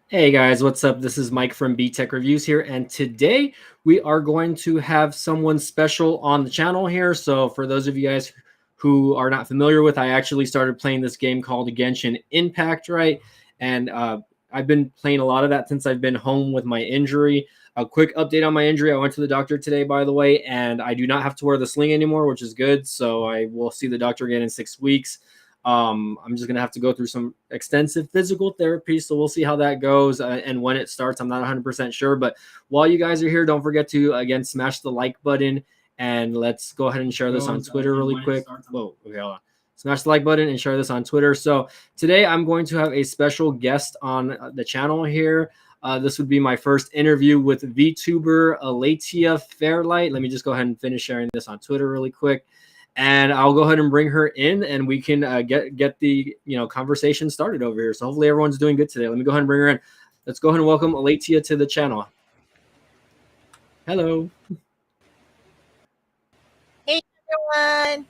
Hey guys, what's up? This is Mike from Tech Reviews here, and today we are going to have someone special on the channel here. So for those of you guys who are not familiar with, I actually started playing this game called Genshin Impact, right? And I've been playing a lot of that since I've been home with my injury. A quick update on my injury. I went to the doctor today, by the way, and I do not have to wear the sling anymore, which is good. So I will see the doctor again in 6 weeks. I'm just gonna have to go through some extensive physical therapy, so we'll see how that goes and when it starts. I'm not 100% sure, but while you guys are here, don't forget to again smash the like button, and let's go ahead and share this on Twitter really quick. Whoa, okay, hold on. Smash the like button and share this on Twitter. So today I'm going to have a special guest on the channel here. This would be my first interview with VTuber Aleytia Fairlight. Let me just go ahead and finish sharing this on Twitter really quick. And I'll go ahead and bring her in, and we can get the conversation started over here. So hopefully everyone's doing good today. Let me go ahead and bring her in. Let's go ahead and welcome Aleytia to the channel. Hello. Hey everyone.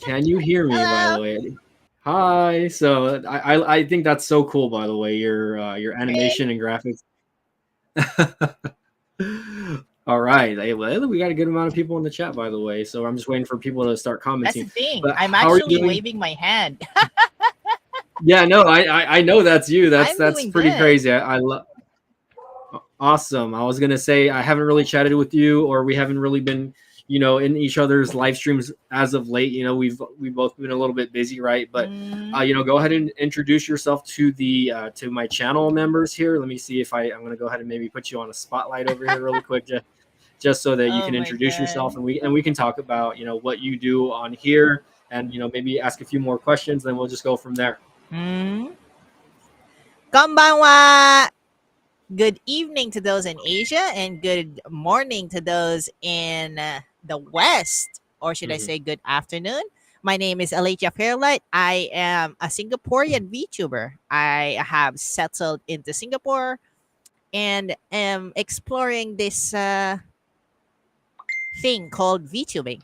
Can you hear me? By the way, hi. So I think that's so cool. By the way, your animation and graphics. All right. Well, we got a good amount of people in the chat, by the way. So I'm just waiting for people to start commenting. That's the thing. But I'm actually waving my hand. Yeah, no, I know that's you. That's pretty good. crazy. I love. Awesome. I was gonna say I haven't really chatted with you, or we haven't really been, in each other's live streams as of late. We've both been a little bit busy, right? But go ahead and introduce yourself to the to my channel members here. Let me see if I'm gonna go ahead and maybe put you on a spotlight over here really quick, just so that you can introduce yourself, and we can talk about what you do on here, and maybe ask a few more questions, then we'll just go from there. Konbanwa. Good evening to those in Asia, and good morning to those in the West, or should I say good afternoon. My name is Aleytia Fairlight. I am a Singaporean VTuber. I have settled into Singapore and am exploring this thing called VTubing.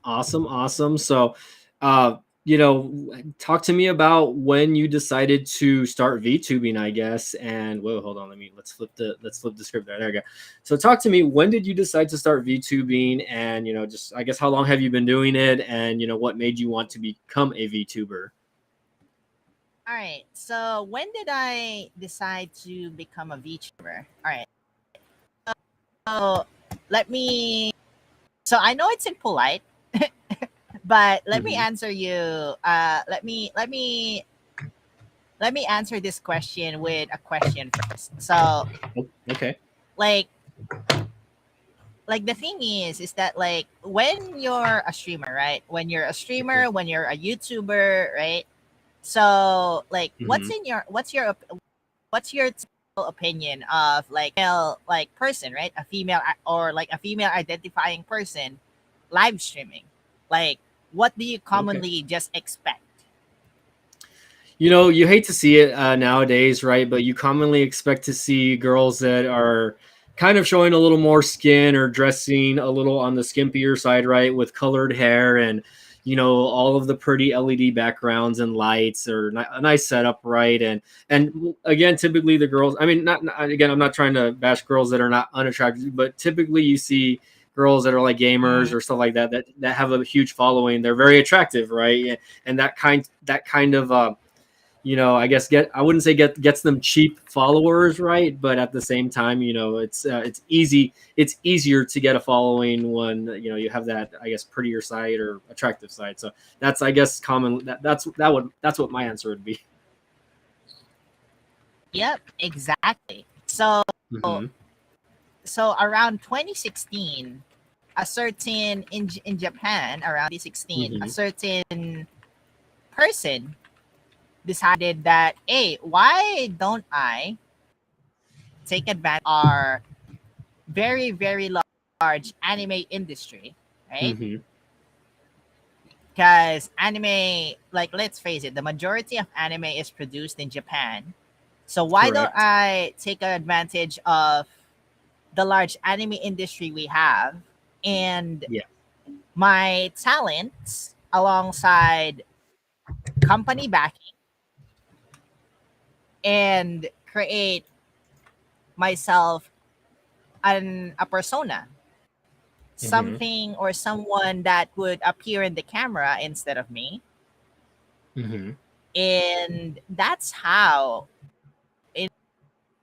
Awesome. So, talk to me about when you decided to start VTubing, I guess. And hold on, let's flip the script there. There we go. So talk to me, when did you decide to start VTubing, and just I guess how long have you been doing it, and what made you want to become a VTuber? All right. So when did I decide to become a VTuber? All right. So let me. So I know it's impolite, but let me answer you. Let me answer this question with a question first. So okay. Like the thing is that like when you're a streamer, right? When you're a streamer, when you're a YouTuber, right? So like what's your typical opinion of like person, right? A female or like a female identifying person live streaming? Like what do you commonly just expect? You hate to see it nowadays, right? But you commonly expect to see girls that are kind of showing a little more skin or dressing a little on the skimpier side, right? With colored hair and, all of the pretty LED backgrounds and lights, or a nice setup, right? And again, typically the girls, I mean, again, I'm not trying to bash girls that are not unattractive, but typically you see girls that are like gamers or stuff like that have a huge following. They're very attractive, right? And that kind of I guess I wouldn't say gets them cheap followers, right? But at the same time, it's easier to get a following when you have that, I guess, prettier side or attractive side. So that's, I guess, common. That's what my answer would be. Yep, exactly. So so around 2016, a certain in Japan around 2016, a certain person decided that, hey, why don't I take advantage of our very, very large anime industry, right? Because anime, like, let's face it, the majority of anime is produced in Japan. So why don't Correct. I take advantage of the large anime industry we have and Yeah. my talents alongside company backing and create myself a persona, Mm-hmm. something or someone that would appear in the camera instead of me. Mm-hmm. And that's how in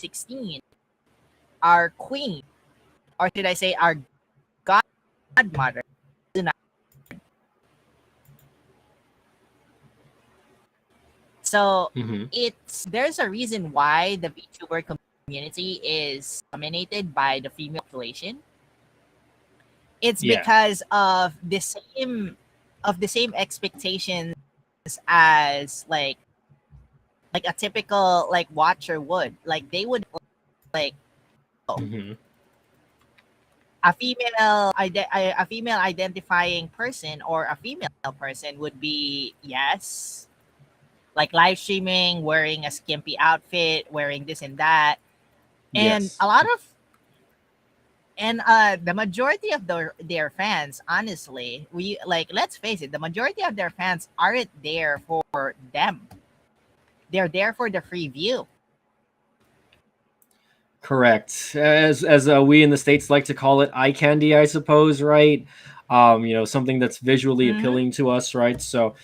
16 our queen, or should I say our godmother, so Mm-hmm. it's there's a reason why the VTuber community is dominated by the female population. It's Yeah. because of the same expectations as like a typical like watcher would. Like they would like, oh, Mm-hmm. a female identifying person or a female person would be, yes, like live streaming, wearing a skimpy outfit, wearing this and that. And Yes. a lot of and the majority of their fans, honestly, we like, let's face it, the majority of their fans aren't there for them. They're there for the free view. Correct. As we in the States like to call it, eye candy, I suppose, right? Something that's visually Mm-hmm. appealing to us, right? So,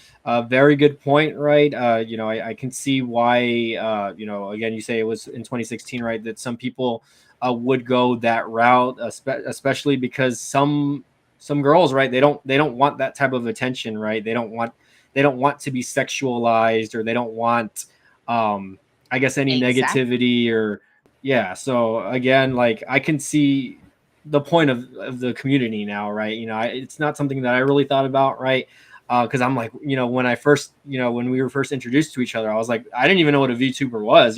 very good point, right? I can see why, again, you say it was in 2016, right? That some people would go that route, especially because some girls, right? They don't want that type of attention, right? They don't want to be sexualized, or they don't want, I guess, any Exactly. negativity, or yeah. So again, like, I can see the point of the community now, right? It's not something that I really thought about, right? Because I'm like, when we were first introduced to each other, I was like, I didn't even know what a VTuber was,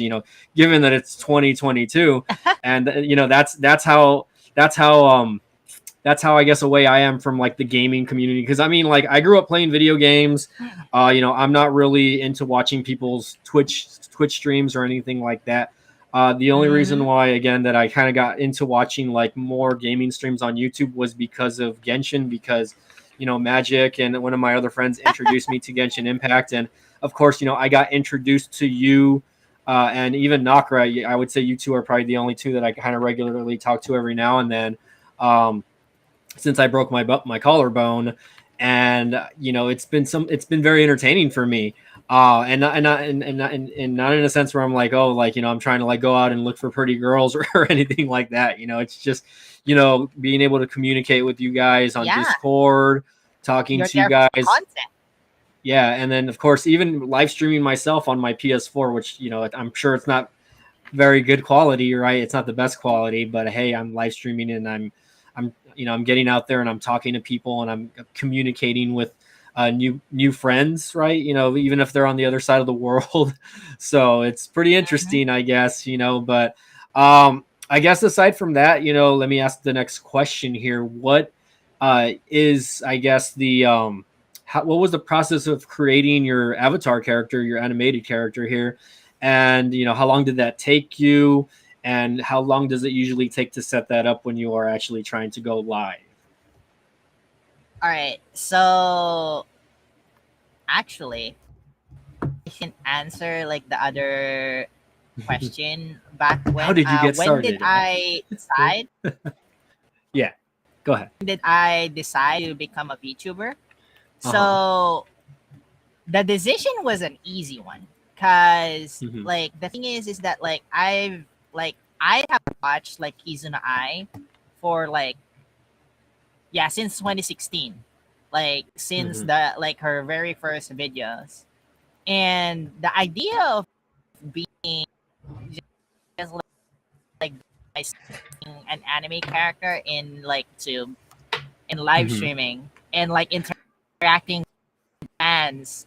given that it's 2022. And that's how I guess a way I am from like the gaming community, because I mean, like, I grew up playing video games. I'm not really into watching people's Twitch streams or anything like that. The only reason Mm-hmm. why, again, that I kind of got into watching like more gaming streams on YouTube was because of Genshin, because Magic and one of my other friends introduced me to Genshin Impact, and of course, I got introduced to you. And even Nakra, I would say you two are probably the only two that I kind of regularly talk to every now and then. Um, since I broke my collarbone, and it's been very entertaining for me. And not in a sense where I'm like, oh, like, I'm trying to like go out and look for pretty girls, or anything like that. It's just being able to communicate with you guys on Yeah, Discord, talking you're to you there for guys. content. Yeah, and then of course even live streaming myself on my PS4, which I'm sure it's not very good quality, right? It's not the best quality, but hey, I'm live streaming, and I'm getting out there, and I'm talking to people, and I'm communicating with new friends, right? Even if they're on the other side of the world. So it's pretty Mm-hmm. interesting, I guess. But I guess aside from that, let me ask the next question here. What is, I guess, what was the process of creating your avatar character, your animated character here? And how long did that take you, and how long does it usually take to set that up when you are actually trying to go live? All right. So actually, I can answer like the other question back How did you get when did started? I decide Yeah, go ahead. to become a VTuber? Uh-huh. So the decision was an easy one, because Hmm. like the thing is that I have watched like Kizuna Ai for like, yeah, since 2016, like since Hmm. the like her very first videos. And the idea of being just like an anime character in like to in live Hmm. streaming and like interacting with fans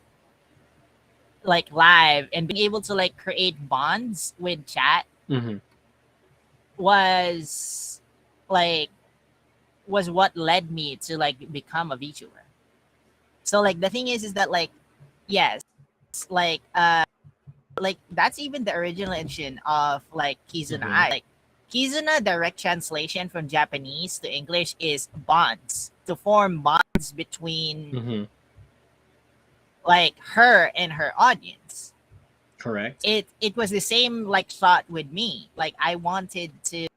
like live and being able to like create bonds with chat Hmm. was like was what led me to like become a VTuber. So like the thing is that like yes, like like that's even the original engine of like Kizuna Ai. Like Kizuna, direct translation from Japanese to English is bonds, to form bonds between like her and her audience. Correct. It was the same like thought with me. Like I wanted to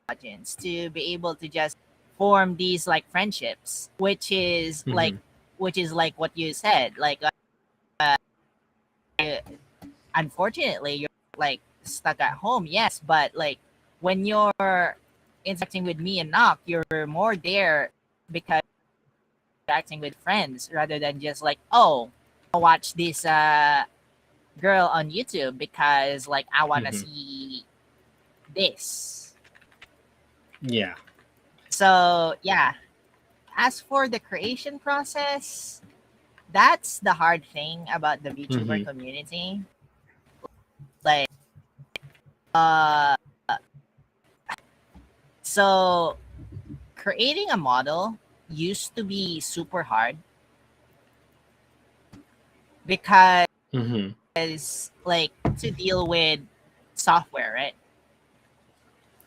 audience to be able to just form these like friendships, which is like what you said. Like unfortunately you're like stuck at home, yes, but like when you're interacting with me and Knock, you're more there because interacting with friends rather than just like, oh, I'll watch this girl on YouTube because like I want to see this. Yeah. So yeah, as for the creation process, that's the hard thing about the VTuber community. Like uh so creating a model used to be super hard because like to deal with software, right?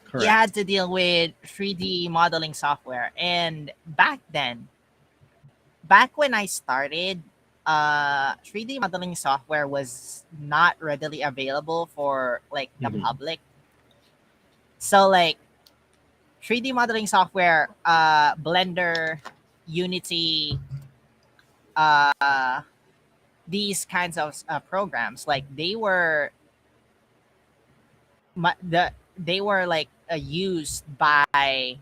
Correct. You had to deal with 3D modeling software. And back when I started, 3D modeling software was not readily available for like the public. So like 3D modeling software, Blender, Unity, these kinds of programs, like they were like used by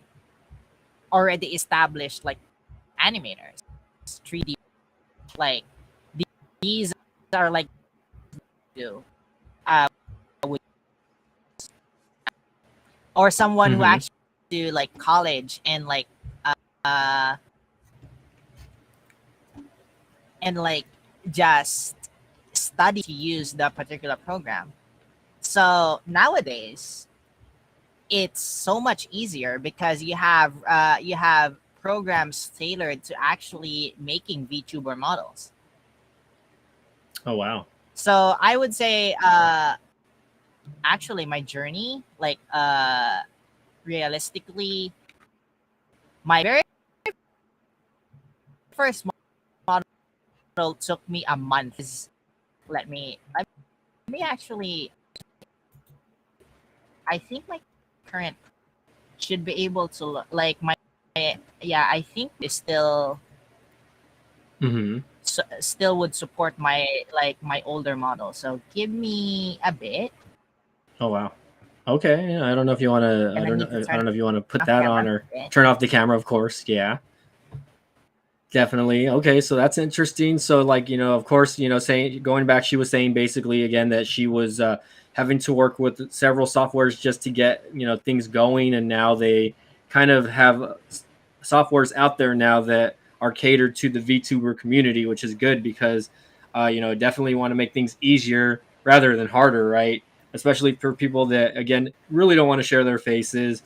already established like animators, 3D, like these are like do with, or someone who actually do like college and like uh and like just study to use the particular program. So nowadays it's so much easier because you have programs tailored to actually making VTuber models. Oh wow. So I would say actually my journey, like realistically, my very first model took me a month. Let me actually, I think my current should be able to like my, yeah, I think is still still would support my like my older model. So give me a bit. Oh wow. Okay. I don't know if you want to. And I I don't need to know. I turn don't know if you want to put off that on camera or a bit. turn off the camera. Of course. Yeah. Definitely. Okay, so that's interesting. So, like, of course, saying going back, she was saying basically again that she was having to work with several softwares just to get things going, and now they kind of have softwares out there now that are catered to the VTuber community, which is good because definitely want to make things easier rather than harder, right? Especially for people that again really don't want to share their faces.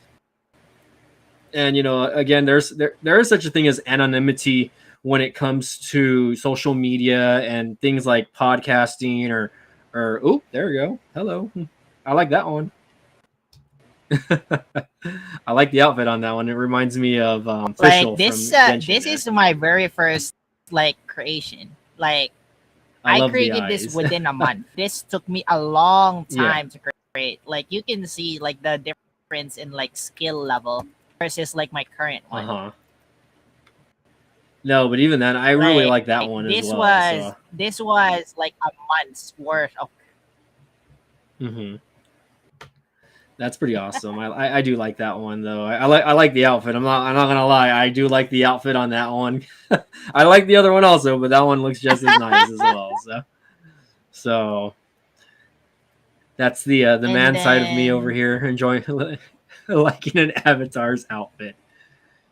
And again, there is such a thing as anonymity when it comes to social media and things like podcasting or oh, there we go. Hello. I like that one. I like the outfit on that one. It reminds me of Like Fischl this from Genshin this there. is my very first like creation. Like I I love the created this eyes. within a month. This took me a long Yeah. time to create. Like you can see like the difference in like skill level versus like my current one. Uh-huh. No, but even then, I really like that one as well. So this was like a month's worth of. That's pretty awesome. I do like that one though. I like the outfit. I'm not gonna lie. I do like the outfit on that one. I like the other one also, but that one looks just as nice as well. So that's the And man side of me over then here enjoying liking an avatar's outfit.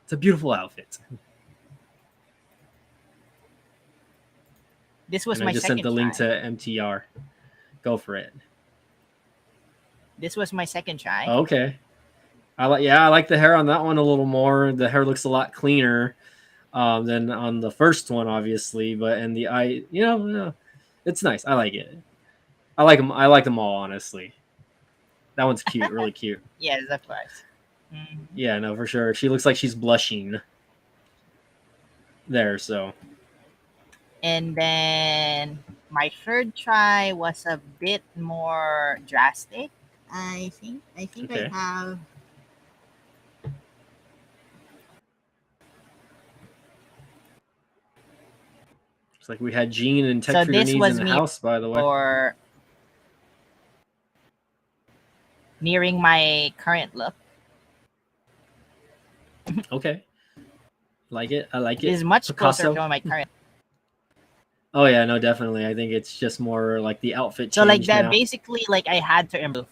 It's a beautiful outfit. this was And I my just sent second the link try. to MTR. Go for it. This was my second try. Okay. I like the hair on that one a little more. The hair looks a lot cleaner than on the first one, obviously. But and the eye, it's nice. I like it. I like them. I like them all, honestly. That one's cute, really cute. Yes, of course. Mhm. Yeah, no, for sure. She looks like she's blushing there. So And then my third try was a bit more drastic. I think I okay, have. it's like we had Jean and Tech So for Your this Needs in was the me house, by the way. for nearing my current look. Okay, like it. I like This it. is much closer Picasso. to my current. Oh yeah, no, definitely. I think it's just more like the outfit So like changed that, now. basically, like I had to improve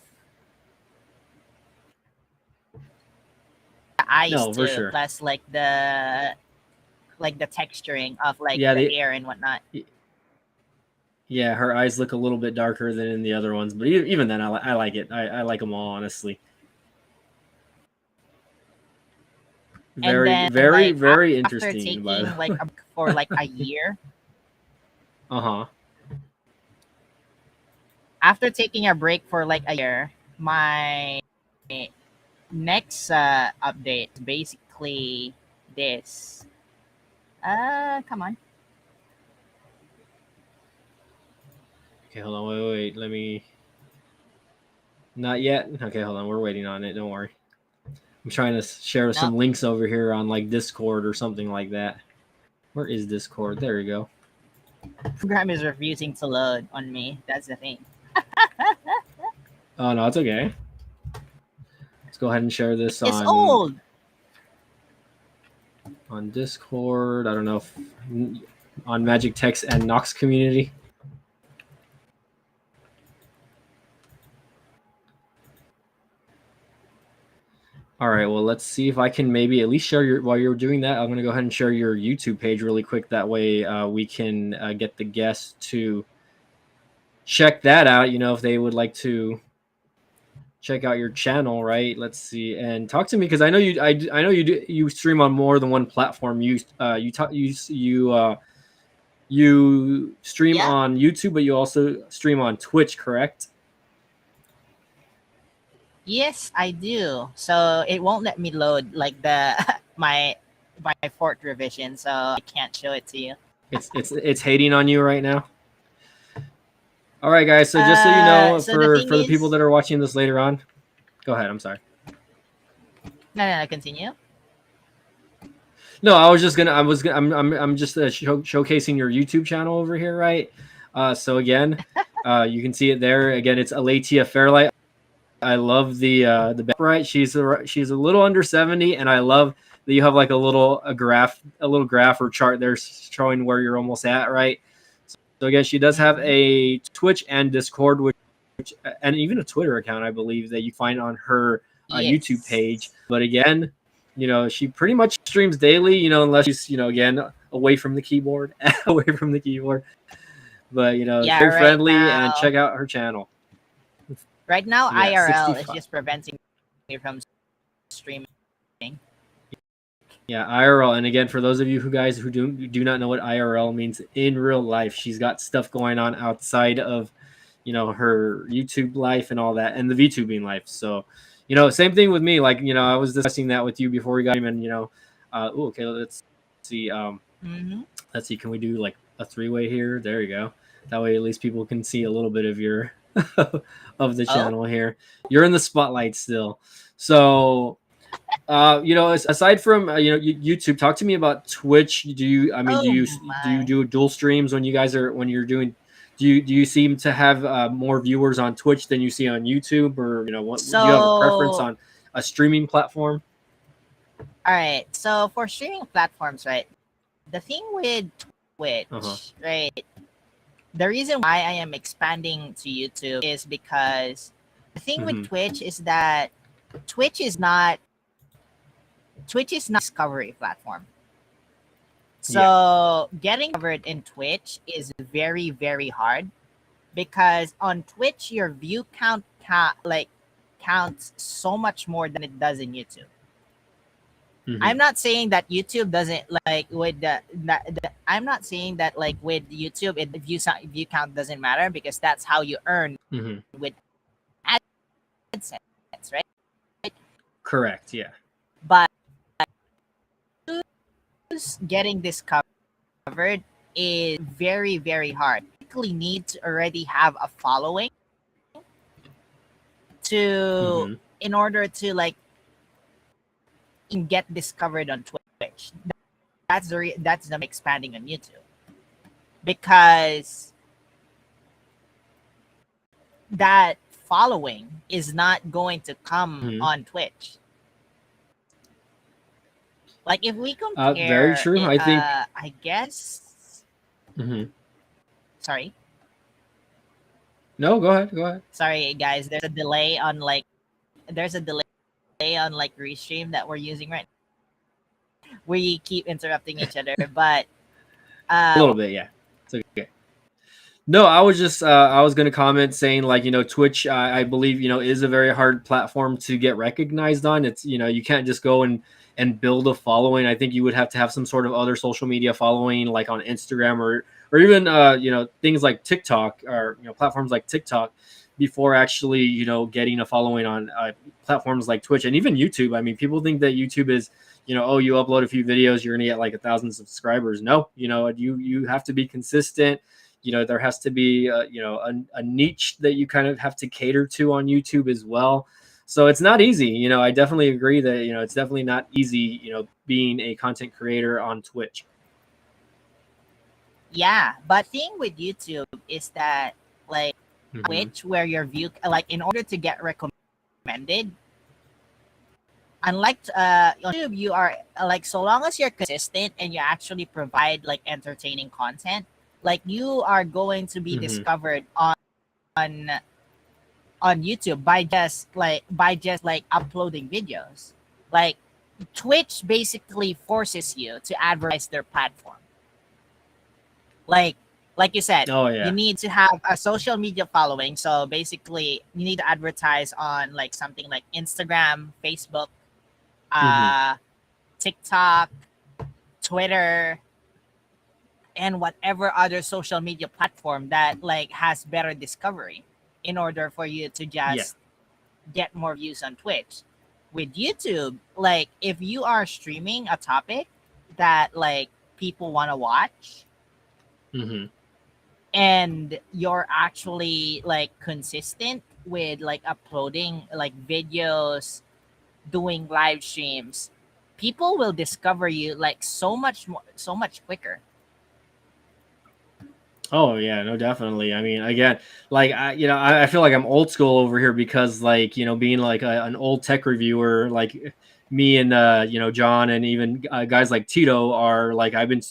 the eyes No, for too, sure. plus like the texturing of like Yeah, the hair and whatnot. yeah, her eyes look a little bit darker than in the other ones, but even then, I like it. I like them all, honestly. And Very, then very, like very after interesting, by the taking like way. for like a year, Uh huh. after taking a break for like a year, my next update is basically this. Come on. Okay, hold on. Wait. Let me. Not yet. Okay, hold on. We're waiting on it. Don't worry. I'm trying to share No, some links over here on like Discord or something like that. Where is Discord? There you go. program is refusing to load on me. That's the thing. Oh no, it's okay. Let's go ahead and share this It's old. on Discord. I don't know if on Magic Text and Nox community. All right, well, let's see if I can maybe at least share your, while you're doing that, I'm going to go ahead and share your YouTube page really quick. That way we can get the guests to check that out, if they would like to check out your channel, right? Let's see, and talk to me, because I know you stream on more than one platform. You stream Yeah. on YouTube, but you also stream on Twitch, correct? Yes, I do. So it won't let me load like the my fourth revision, so I can't show it to you. It's hating on you right now. All right, guys. So just so you know, So the for thing the people is, that are watching this later on, go ahead. I'm sorry. no, continue. No, I was just gonna. I'm just showcasing your YouTube channel over here, right? So again, you can see it there. Again, it's Aleytia Fairlight. I love the back, right. She's a little under 70, and I love that you have like a little graph or chart there showing where you're almost at, right? So again, she does have Hmm. a Twitch and Discord, which and even a Twitter account, I believe, that you find on her YouTube page. Yes. But again, she pretty much streams daily, unless she's, again, away from the keyboard, away from the keyboard. But, it's Yeah. very friendly, and check out her channel. Right now, Yeah, IRL is 65. just preventing me from streaming. Yeah, IRL. And again, for those of you who do not know what IRL means, in real life, she's got stuff going on outside of, her YouTube life and all that, and the VTubing life. So, same thing with me. Like, I was discussing that with you before we got him, and okay, let's see. Mm-hmm. Let's see. Can we do like a three-way here? There you go. That way, at least people can see a little bit of your of the Oh, channel here. You're in the spotlight still. So, aside from YouTube, talk to me about Twitch. Do you? I mean, oh do you my. do dual streams when you're doing? Do you seem to have more viewers on Twitch than you see on YouTube, or what? Do you have a preference So, on a streaming platform? all right. So for streaming platforms, right? The thing with Uh huh. Twitch, right? The reason why I am expanding to YouTube is because the thing with Hmm. Twitch is that Twitch is not Twitch is not a discovery platform. Yeah. So getting covered in Twitch is very, very hard because on Twitch your view count counts so much more than it does in YouTube. Mm-hmm. I'm not saying that YouTube doesn't like with I'm not saying that like with YouTube view count doesn't matter, because that's how you earn Mm-hmm. with AdSense, right? Correct. Yeah. But who's getting discovered is very, very hard. You basically need to already have a following to Mm-hmm. in order to like get discovered on Twitch. That's them expanding on YouTube, because that following is not going to come Mm-hmm. on Twitch. Like if we Very compare, true. I think. I guess. Mm-hmm. Sorry, No, go ahead. Go ahead. sorry, guys. There's a delay on like restream that we're using right. We keep interrupting each other, but A little bit, yeah. It's okay. No, I was just I was going to comment saying like Twitch I believe is a very hard platform to get recognized on. It's you can't just go and build a following. I think you would have to have some sort of other social media following, like on Instagram or even things like TikTok, or platforms like TikTok, before actually getting a following on platforms like Twitch and even YouTube. I mean, people think that YouTube is oh, you upload a few videos, you're gonna get like 1,000 subscribers. No, you have to be consistent. There has to be a niche that you kind of have to cater to on YouTube as well. So it's not easy. I definitely agree that it's definitely not easy being a content creator on Twitch. yeah, but thing with YouTube is that like Mm-hmm. Twitch, where your view like in order to get recommended, unlike on YouTube, you are like, so long as you're consistent and you actually provide like entertaining content, like you are going to be Mm-hmm. discovered on YouTube by just like uploading videos. Like Twitch basically forces you to advertise their platform. Like you said, Oh you yeah. need to have a social media following. So basically, you need to advertise on like something like Instagram, Facebook, Mm-hmm. TikTok, Twitter, and whatever other social media platform that like has better discovery, in order for you to Yeah. just get more views on Twitch. With YouTube, like if you are streaming a topic that like people want to watch, Mm-hmm. and you're actually like consistent with like uploading like videos, doing live streams, people will discover you like so much quicker. Oh yeah, no, definitely. I mean, again, like I feel like I'm old school over here because like being like an old tech reviewer, like me and John and even guys like Tito are like I've been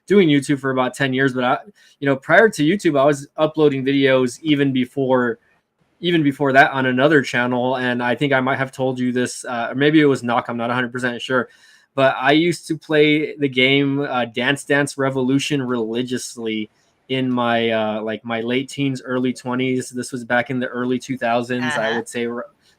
doing YouTube for about 10 years, but I prior to YouTube I was uploading videos even before that on another channel, and I think I might have told you this, or maybe it was Knock. I'm not 100% sure, but I used to play the game Dance Dance Revolution religiously in my like my late teens, early 20s. This was back in the early 2000s. I Uh-huh. would say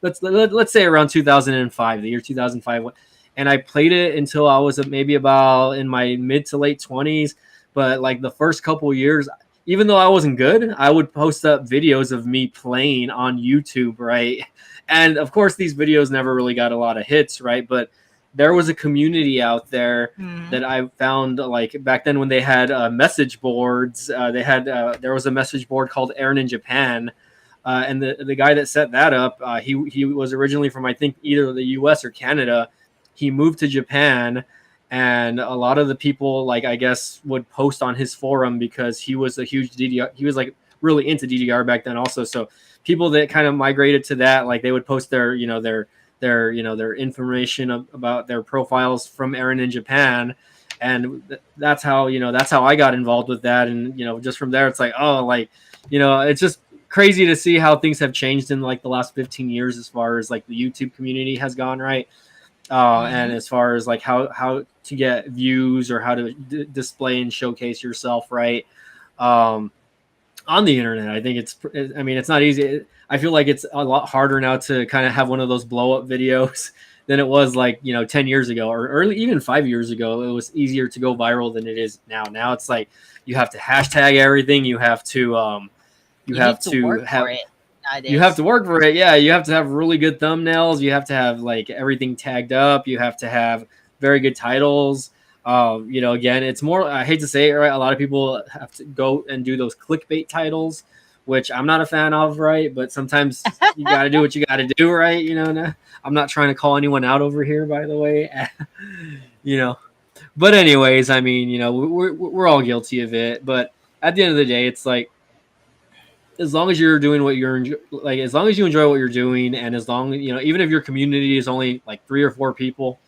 let's say around 2005, the year 2005, and I played it until I was maybe about in my mid to late 20s. But like the first couple years, even though I wasn't good, I would post up videos of me playing on YouTube, right? And of course, these videos never really got a lot of hits, right? But there was a community out there Mhm. that I found, like back then when they had message boards. There was a message board called Aaron in Japan, and the guy that set that up, he was originally from I think either the U.S. or Canada. He moved to Japan, and a lot of the people, like I guess, would post on his forum because he was a huge DDR. He was like really into DDR back then, also. So people that kind of migrated to that, like they would post their information about their profiles from Aaron in Japan, and that's how I got involved with that. And just from there, it's like, oh, like it's just crazy to see how things have changed in like the last 15 years as far as like the YouTube community has gone, right? And Mhm. as far as like how to get views or how to display and showcase yourself, right? um on the internet. I think I mean, it's not easy. I feel like it's a lot harder now to kind of have one of those blow up videos than it was like, 10 years ago or even 5 years ago. It was easier to go viral than it is now. Now it's like you have to hashtag everything. You have to, You need to work for it you have nowadays. to work for it. Yeah. You have to have really good thumbnails. You have to have like everything tagged up. You have to have very good titles. Again, it's more, I hate to say it, right? A lot of people have to go and do those clickbait titles, which I'm not a fan of, right? But sometimes you got to do what you got to do, right? I'm not trying to call anyone out over here, by the way. you know, but anyways, I mean, we're all guilty of it. But at the end of the day, it's like, as long as you're doing what like, as long as you enjoy what you're doing, and as long even if your community is only like 3 or 4 people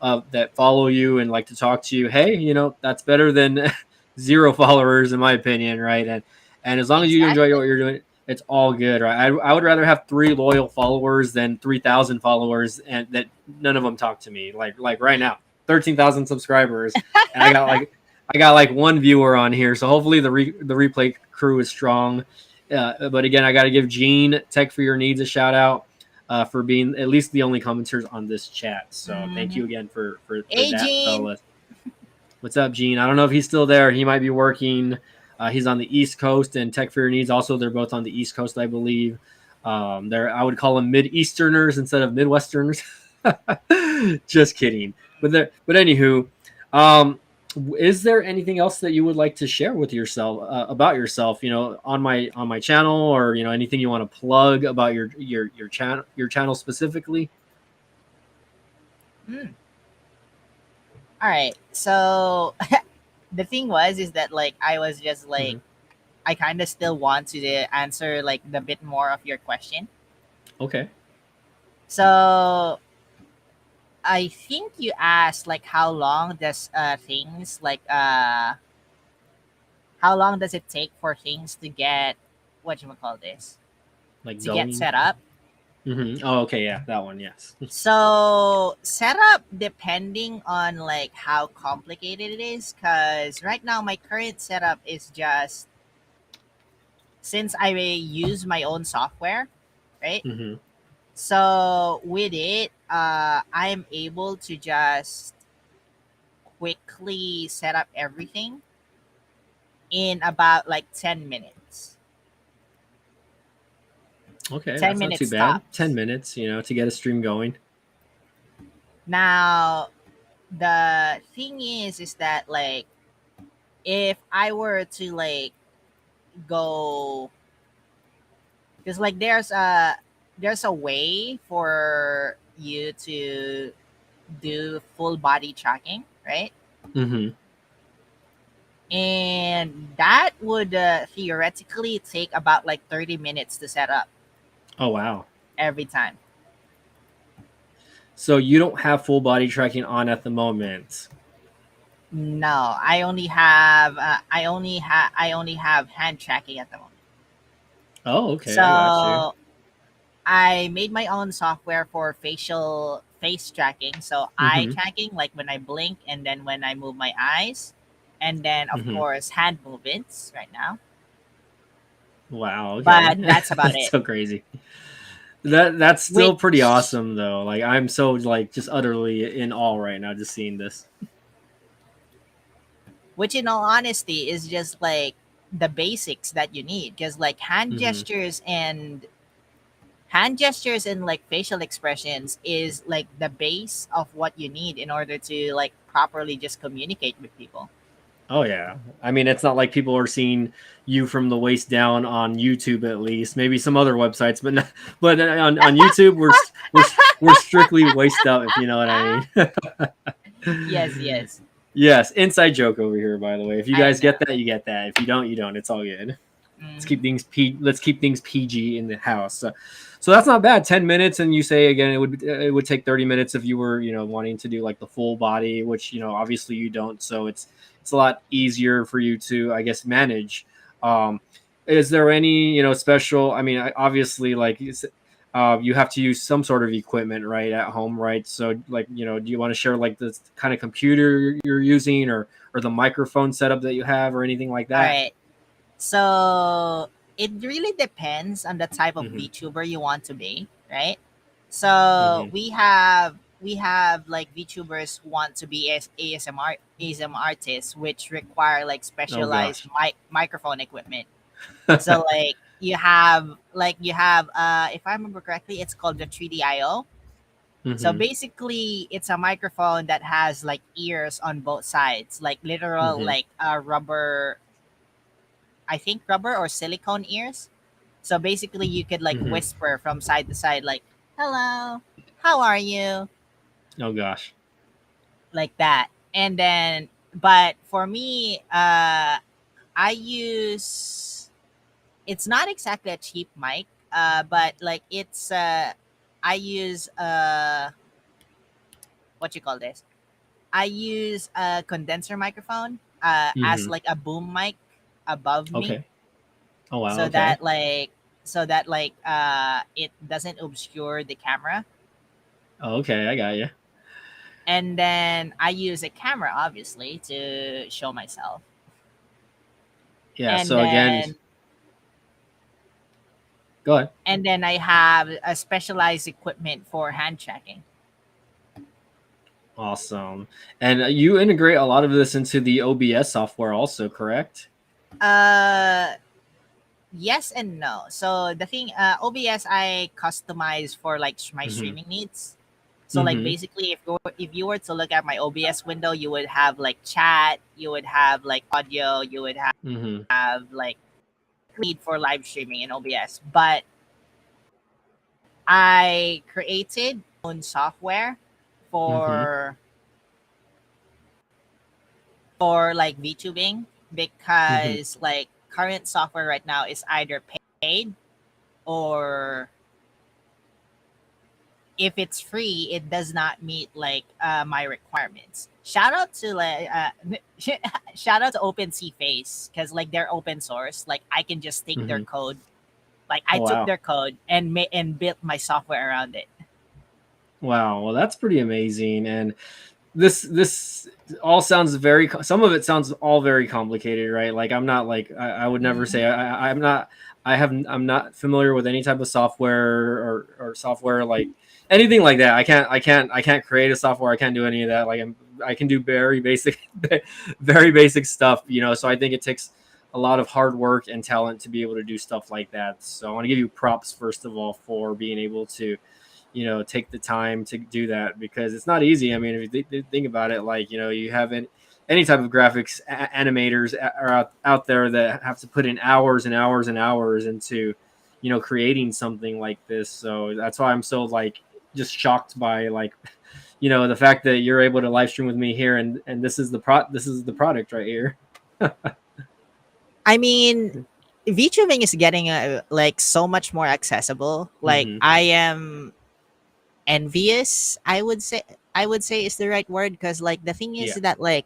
that follow you and like to talk to you, hey, that's better than 0 followers, in my opinion, right? And as long as you enjoy Exactly. what you're doing, it's all good, right? I would rather have 3 loyal followers than 3,000 followers and that none of them talk to me. Like right now, 13,000 subscribers, and I got like one viewer on here, so hopefully the replay crew is strong. But again, I got to give Gene Tech for Your Needs a shout out for being at least the only commenters on this chat. So thank you again for Hey, that, Gene. fellas. What's up, Gene? I don't know if he's still there. He might be working. He's on the East Coast, and Tech for Your Needs also. They're both on the East Coast, I believe. I would call them Mid-Easterners instead of Midwesterners. Just kidding. But anywho, is there anything else that you would like to share with yourself about yourself, on my channel, or anything you want to plug about your channel specifically? All right. So the thing is that like I was just like Mm-hmm. I kind of still want to answer like the bit more of your question. Okay. So I think you asked like how long does it take for things to get what you call this Like to get going. set up. Mm-hmm. Oh, okay, yeah, that one, yes. So setup depending on like how complicated it is, because right now my current setup is just since I use my own software, right? Mm-hmm. So with it, I'm able to just quickly set up everything in about like 10 minutes. Okay, 10 that's not too minutes bad. 10 tops. minutes, to get a stream going. Now the thing is that like if I were to like go because like there's a way for you to do full body tracking, right? Mm-hmm. And that would theoretically take about like 30 minutes to set up Oh, wow. every time. So you don't have full body tracking on at the moment. No, I only have hand tracking at the moment. Oh, okay, I got you. So I made my own software for facial face tracking. So eye Mm-hmm. tracking, like when I blink and then when I move my eyes, and then of Mm-hmm. course hand movements right now. Wow, okay. But that's about That's it. so crazy. That's still pretty Which, awesome though. Like, I'm so like just utterly in awe right now just seeing this. which in all honesty is just like the basics that you need, because like Mm-hmm. hand gestures and like facial expressions is like the base of what you need in order to like properly just communicate with people. Oh yeah. I mean, it's not like people are seeing you from the waist down on YouTube, at least. Maybe some other websites, but but on YouTube we're strictly waist up, if you know what I Yes, mean. yes, Yes, inside joke over here, by the way. If you I guys know. get that, you get that. If you don't, you don't. It's all good. Hmm. Let's keep things PG in the house. So that's not bad. 10 minutes, and you say again it would take 30 minutes if you were wanting to do like the full body, which obviously you don't. So it's a lot easier for you to, I guess, manage. Um, is there any special? I mean, obviously, like you have to use some sort of equipment right at home, right? So like do you want to share like the kind of computer you're using, or the microphone setup that you have, or anything like All that? right. So it really depends on the type of Mm-hmm. VTuber you want to be, right? So Mm-hmm. we have like VTubers who want to be as ASM artists, which require like Oh specialized gosh. microphone equipment. So like you have if I remember correctly, it's called the 3DIO. So Mm-hmm. basically, it's a microphone that has like ears on both sides, like literal Mm-hmm. like rubber, I think rubber or silicone ears. So basically, you could like Mm-hmm. whisper from side to side, like "Hello, how are you?" Oh gosh. like that. And then, but for me, I use. It's not exactly a cheap mic, but like it's. I use what you call this? I use a condenser microphone as Mm-hmm. like a boom mic above me, Okay. Oh wow. so Okay. that like it doesn't obscure the camera. Oh, okay. I got you. And then I use a camera obviously to show myself. Yeah. And So again, then go ahead. I have a specialized equipment for hand tracking. Awesome. And you integrate a lot of this into the OBS software, also, correct? Uh yes and no. So the thing, OBS I customize for like my Mm-hmm. streaming needs. So like Mm-hmm. basically, if you were to look at my OBS window, you would have like chat, you would have like audio, you would Mm-hmm. have like need for live streaming in OBS. But I created my own software Mm-hmm. for like VTubing, Mm-hmm. because like current software right now is either paid, or if it's free, it does not meet like my requirements. Shout out to like shout out to OpenSea Face, because like they're open source. Like I can just take their Mm-hmm. code. Like I Oh took wow. their code and built my software around it. Wow. Well, that's pretty amazing. And this all sounds some of it sounds all very complicated, right? Like I'm not like I would never say Mhm. I'm not I'm not familiar with any type of software or software like anything like that. I can't create a software. I can't do any of that. Like I can do very basic very basic stuff, you know. So I think it takes a lot of hard work and talent to be able to do stuff like that. So I want to give you props first of all for being able to, you know, take the time to do that, because it's not easy. I mean, if you think about it, like, you know, you have any type of graphics animators are out there that have to put in hours and hours and hours into, you know, creating something like this. So that's why I'm so like just shocked by like, you know, the fact that you're able to live stream with me here, and this is the product right here. I mean, VTubing is getting like so much more accessible. Like Mm-hmm. I am envious, I would say is the right word, because like the thing is Yeah. that like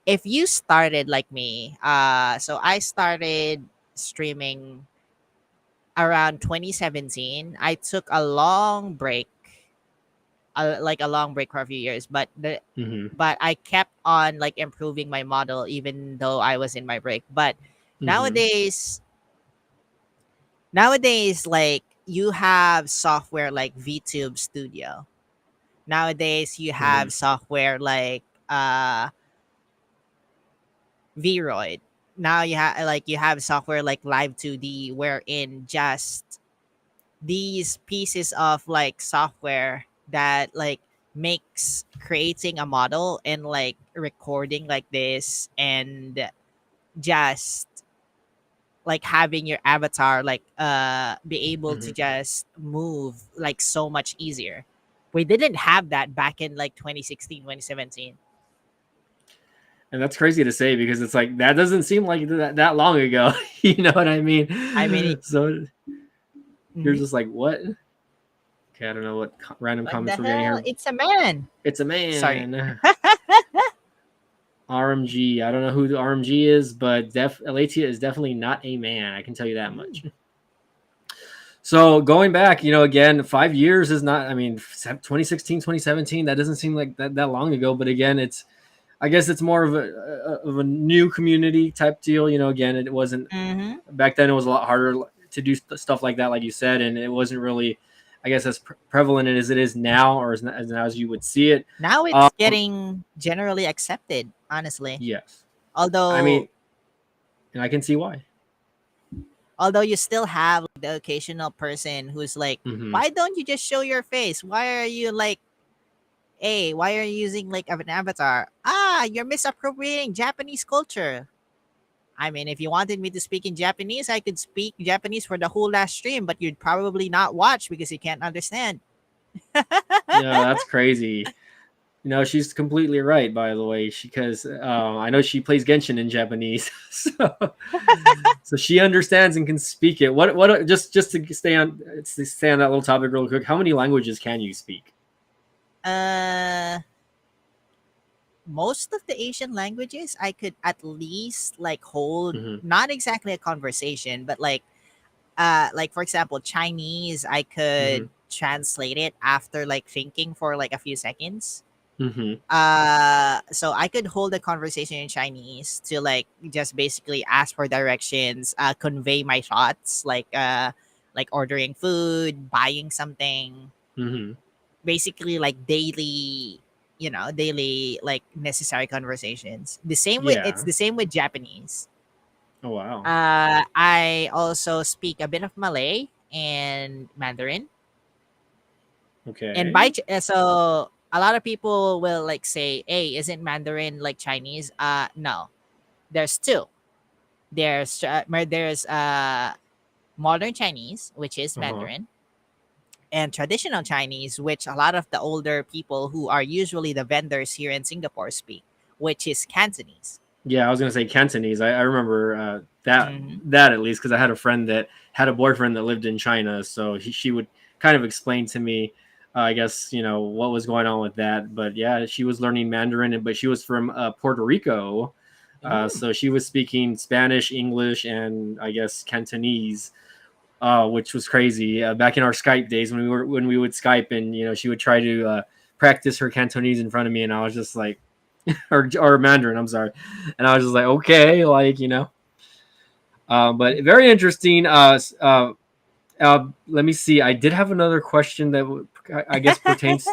if you started like me, so I started streaming around 2017. I took a long break, like a long break for a few years, Mm-hmm. but I kept on like improving my model even though I was in my break. But Mm-hmm. nowadays like you have software like VTube Studio. Nowadays you Mm-hmm. have software like Vroid. Now you have software like Live 2D, wherein just these pieces of like software that like makes creating a model and like recording like this, and just like having your avatar like be able to Mm-hmm. just move like so much easier. We didn't have that back in like 2016, 2017. And that's crazy to say, because it's like that doesn't seem like that long ago. You know what I I mean mean? So you're mhm. just like, what? Okay, I don't know what random What the comments we're getting hell, here. it's a man. It's a Sorry. man. RMG. I don't know who the RMG is, but Aleytia is definitely not a man. I can tell you that much. So going back, you know, again, 5 years is not, I mean, 2016, 2017, that doesn't seem like that long ago. But again, it's, I guess it's more of a new community type deal. You know, again, it wasn't Mm-hmm. back then. It was a lot harder to do stuff like that, like you said, and it wasn't really, I guess, as prevalent as it is now, or as now as you would see it. Now Um, it's getting generally accepted, honestly. yes, I Although mean, and I can see why. although you still have like, the occasional person who's like, Hmm. why don't you just show your face? Why are you like, hey, why are you using like an avatar? Ah, you're misappropriating Japanese culture. I mean, if you wanted me to speak in Japanese, I could speak Japanese for the whole last stream, but you'd probably not watch because you can't understand. Yeah, that's crazy. You know, she's completely right, by the way, because I know she plays Genshin in Japanese, so so she understands and can speak it. What just to stay on that little topic real quick. How many languages can you speak? Uh, most of the Asian languages, I could at least like hold Hmm. not exactly a conversation, but like for example, Chinese, I Hmm. could translate it after like thinking for like a few seconds. Hmm. So I could hold a conversation in Chinese to like just basically ask for directions, convey my thoughts, like ordering food, buying something, Hmm. basically like daily, daily like necessary conversations. The same with it's Yeah. the same with Japanese. Oh wow. I also speak a bit of Malay and Mandarin. And Okay. so a lot of people will like say, "Hey, isn't Mandarin like Chinese?" No. There's two. There's modern Chinese, which is Uh huh. Mandarin, and traditional Chinese, which a lot of the older people who are usually the vendors here in Singapore speak, which is Cantonese. Yeah, I was gonna say Cantonese. I remember Hmm. that at least because I had a friend that had a boyfriend that lived in China, so she would kind of explain to me, I guess what was going on with that. But yeah, she was learning Mandarin, but she was from Puerto Rico, Ooh. so she was speaking Spanish, English, and I guess Cantonese, which was crazy. Back in our Skype days when we would Skype, and she would try to practice her Cantonese in front of me, and I was just like, or Mandarin, I'm sorry, and I was just like, okay, like but very interesting. Let me see. I did have another question that I guess pertains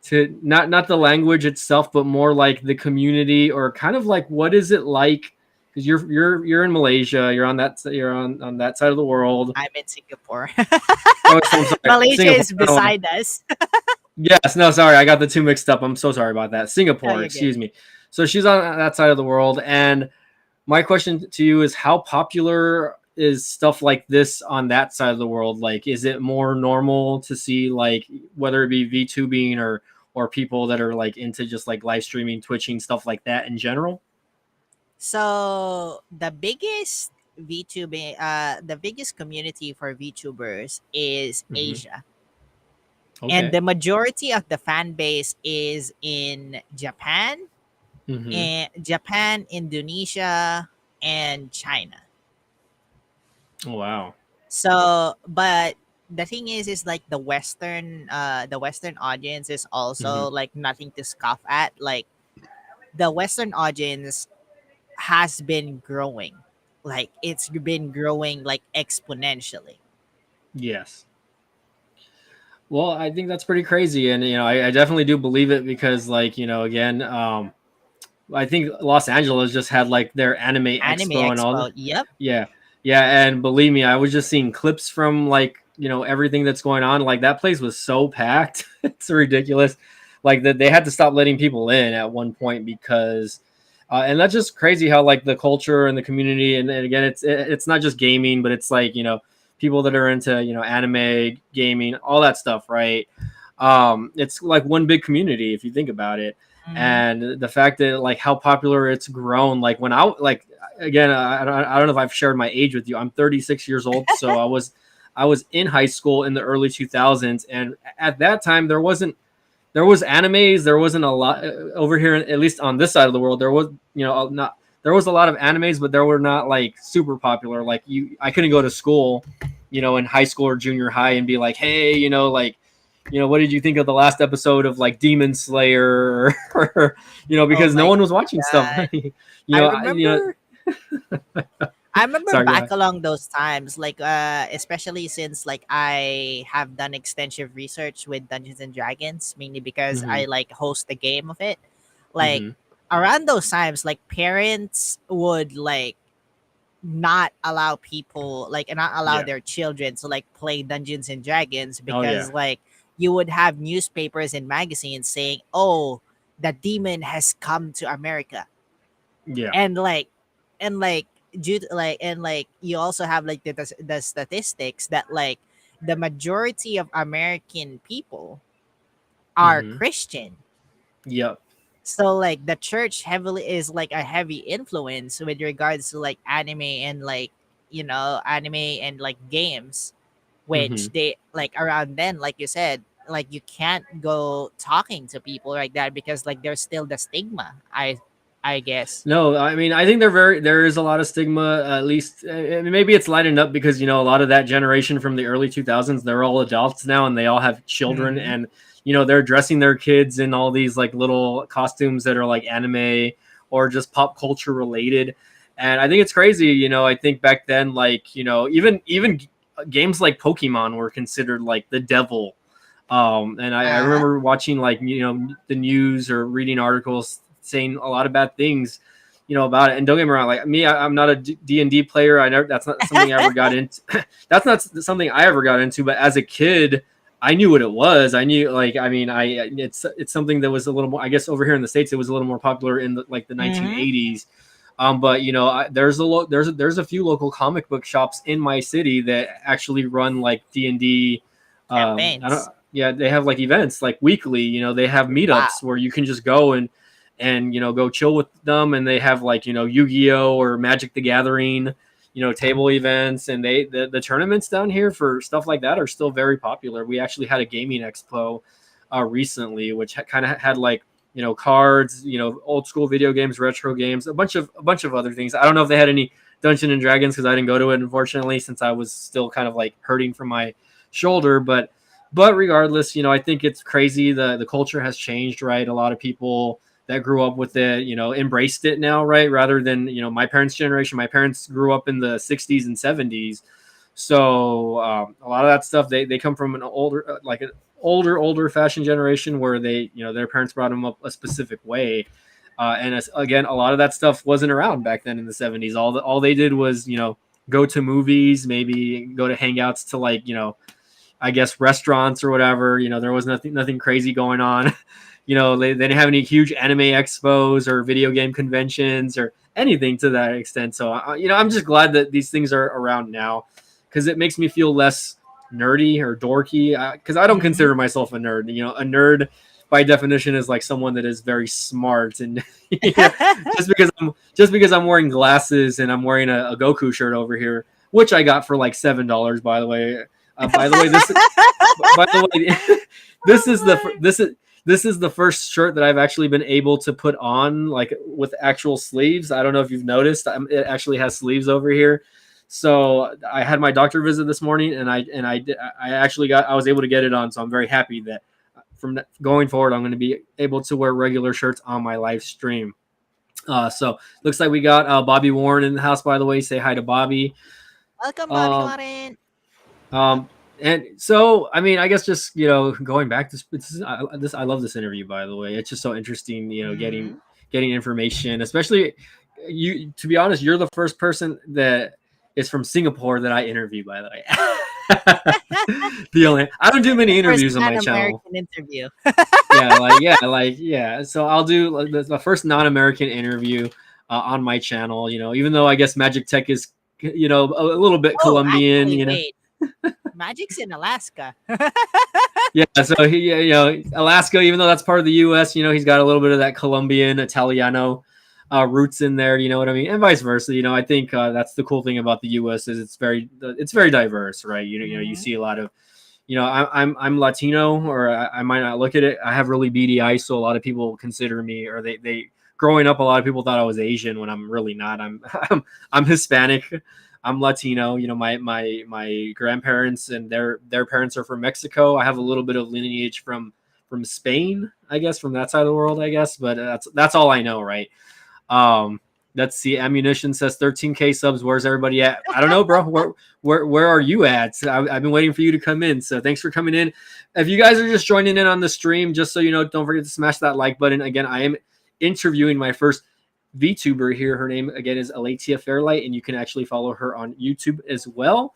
to not the language itself, but more like the community, or kind of like what is it like? Because you're in Malaysia, you're on that side of the world. I'm in Singapore. Oh, so I'm sorry, Malaysia Singapore. is No, beside us. yes, no, sorry, I got the two mixed up. I'm so sorry about that. No, Singapore, you're good. excuse me. So she's on that side of the world, and my question to you is, how popular is stuff like this on that side of the world? Like, is it more normal to see, like, whether it be VTubing or people that are like into just like live streaming, twitching, stuff like that in general? So the biggest community for VTubers is Hmm. Asia, and Okay. the majority of the fan base is in Hmm. Japan, Indonesia, and China. Oh, wow. But the thing is like the Western audience is Hmm. also like nothing to scoff at. Like the Western audience has been growing, like it's been growing like exponentially. Yes. Well, I think that's pretty crazy, and I definitely do believe it because, like, again, I think Los Angeles just had like their anime Anime expo and all Expo, the, yep. yeah, yeah, and believe me, I was just seeing clips from like everything that's going on. Like that place was so packed, it's ridiculous. Like that they had to stop letting people in at one point because, and that's just crazy how like the culture and the community, and again, it's not just gaming, but it's like people that are into anime, gaming, all that stuff, right? It's like one big community if you think about it, Hmm. and the fact that like how popular it's grown. Like when I like again, I don't know if I've shared my age with you. I'm 36 years old, so I was in high school in the early 2000s, and at that time there was animes. There wasn't a lot over here, at least on this side of the world. There was not there was a lot of animes, but there were not like super popular. Like I couldn't go to school, in high school or junior high and be like, hey, like what did you think of the last episode of like Demon Slayer? Or, Oh because no my one was watching stuff. god. you I know, I- you know, remember I remember sorry, go back ahead. along those times, like especially since like I have done extensive research with Dungeons and Dragons, mainly because Hmm. I like host the game of it. Like Hmm. around those times, like parents would like not allow people like not allow Yeah. their children to like play Dungeons and Dragons Oh because yeah. like you would have newspapers and magazines saying, "Oh, the demon has come to America." Yeah. And like due to, like and like you also have like the statistics that like the majority of American people are Hmm. Christian. Yep. So like the church heavily is like a heavy influence with regards to like anime and like anime and like games, Hmm. which they like around then, like you said, like you can't go talking to people like that because like there's still the stigma, I guess. No, I mean, I think there is a lot of stigma, at least maybe it's lightened up because, a lot of that generation from the early 2000s, they're all adults now and they all have children, Mm-hmm. and, they're dressing their kids in all these like little costumes that are like anime or just pop culture related. And I think it's crazy, I think back then, like, even games like Pokemon were considered like the devil. And I Uh-huh. remember watching like, the news or reading articles saying a lot of bad things, about it. And don't get me wrong, like me, I'm not a D&D player. I never, that's not something I ever got into. That's not something I ever got into. But as a kid, I knew what it was. I knew, like, I mean, it's something that was a little more. I guess over here in the States, it was a little more popular in the Mm-hmm. 1980s. But there's a few local comic book shops in my city that actually run like D&D. I don't. Campaigns. Yeah, they have like events like weekly. They have Wow. meetups where you can just go and go chill with them, and they have like Yu-Gi-Oh or Magic the Gathering, table events, and the tournaments down here for stuff like that are still very popular. We actually had a gaming expo recently, which kind of had like cards, old school video games, retro games, a bunch of other things. I don't know if they had any Dungeons and Dragons because I didn't go to it, unfortunately, since I was still kind of like hurting from my shoulder. But regardless, I think it's crazy. The culture has changed, right? A lot of people that grew up with it, embraced it now, right? Rather than, my parents' generation. My parents grew up in the 60s and 70s. So a lot of that stuff, they come from an older, like an older fashion generation where they, their parents brought them up a specific way. And again, a lot of that stuff wasn't around back then in the 70s. All they did was, go to movies, maybe go to hangouts to like, I guess restaurants or whatever. There was nothing crazy going on. They didn't have any huge anime expos or video game conventions or anything to that extent. So, I'm just glad that these things are around now because it makes me feel less nerdy or dorky. Because I don't Mm-hmm. consider myself a nerd. A nerd by definition is like someone that is very smart, and just because I'm wearing glasses and I'm wearing a Goku shirt over here, which I got for like $7, by the way. By the way, by the way, this is the Oh this is the first shirt that I've actually been able to put on like with actual sleeves. I don't know if you've noticed. It actually has sleeves over here. So I had my doctor visit this morning, and I was able to get it on. So I'm very happy that from going forward, I'm going to be able to wear regular shirts on my live stream. So looks like we got Bobby Warren in the house. By the way, say hi to Bobby. welcome, Bobby Um, Warren. and so, I mean, I guess just going back to I love this interview. By the way, it's just so interesting. Getting Mm-hmm. getting information, especially you. To be honest, you're the first person that is from Singapore that I interview. By the way, I don't do many First interviews on my channel. non-American interview. Yeah. So I'll do like the first non-American interview on my channel. Even though I guess Magic Tech is a little bit Oh, Colombian. actually, wait. Magic's in Alaska. Yeah, so Alaska, even though that's part of the U.S., he's got a little bit of that Colombian, Italiano roots in there. You know what I mean, and vice versa. I think that's the cool thing about the U.S. is it's very diverse, right? You Mhm. see a lot of, I'm Latino, or I might not look at it. I have really beady eyes, so a lot of people consider me, or they growing up, a lot of people thought I was Asian when I'm really not. I'm I'm Hispanic. I'm Latino. You know, my grandparents and their parents are from Mexico. I have a little bit of lineage from Spain, I guess, from that side of the world, I guess. But that's all I know, right? Um, let's see. Ammunition says 13K subs. Where's everybody at? I don't know, bro. Where are you at? I've been waiting for you to come in. So thanks for coming in. If you guys are just joining in on the stream, just so you know, don't forget to smash that like button. Again, I am interviewing my first VTuber here. Her name again is Aleytia Fairlight, and you can actually follow her on YouTube as well.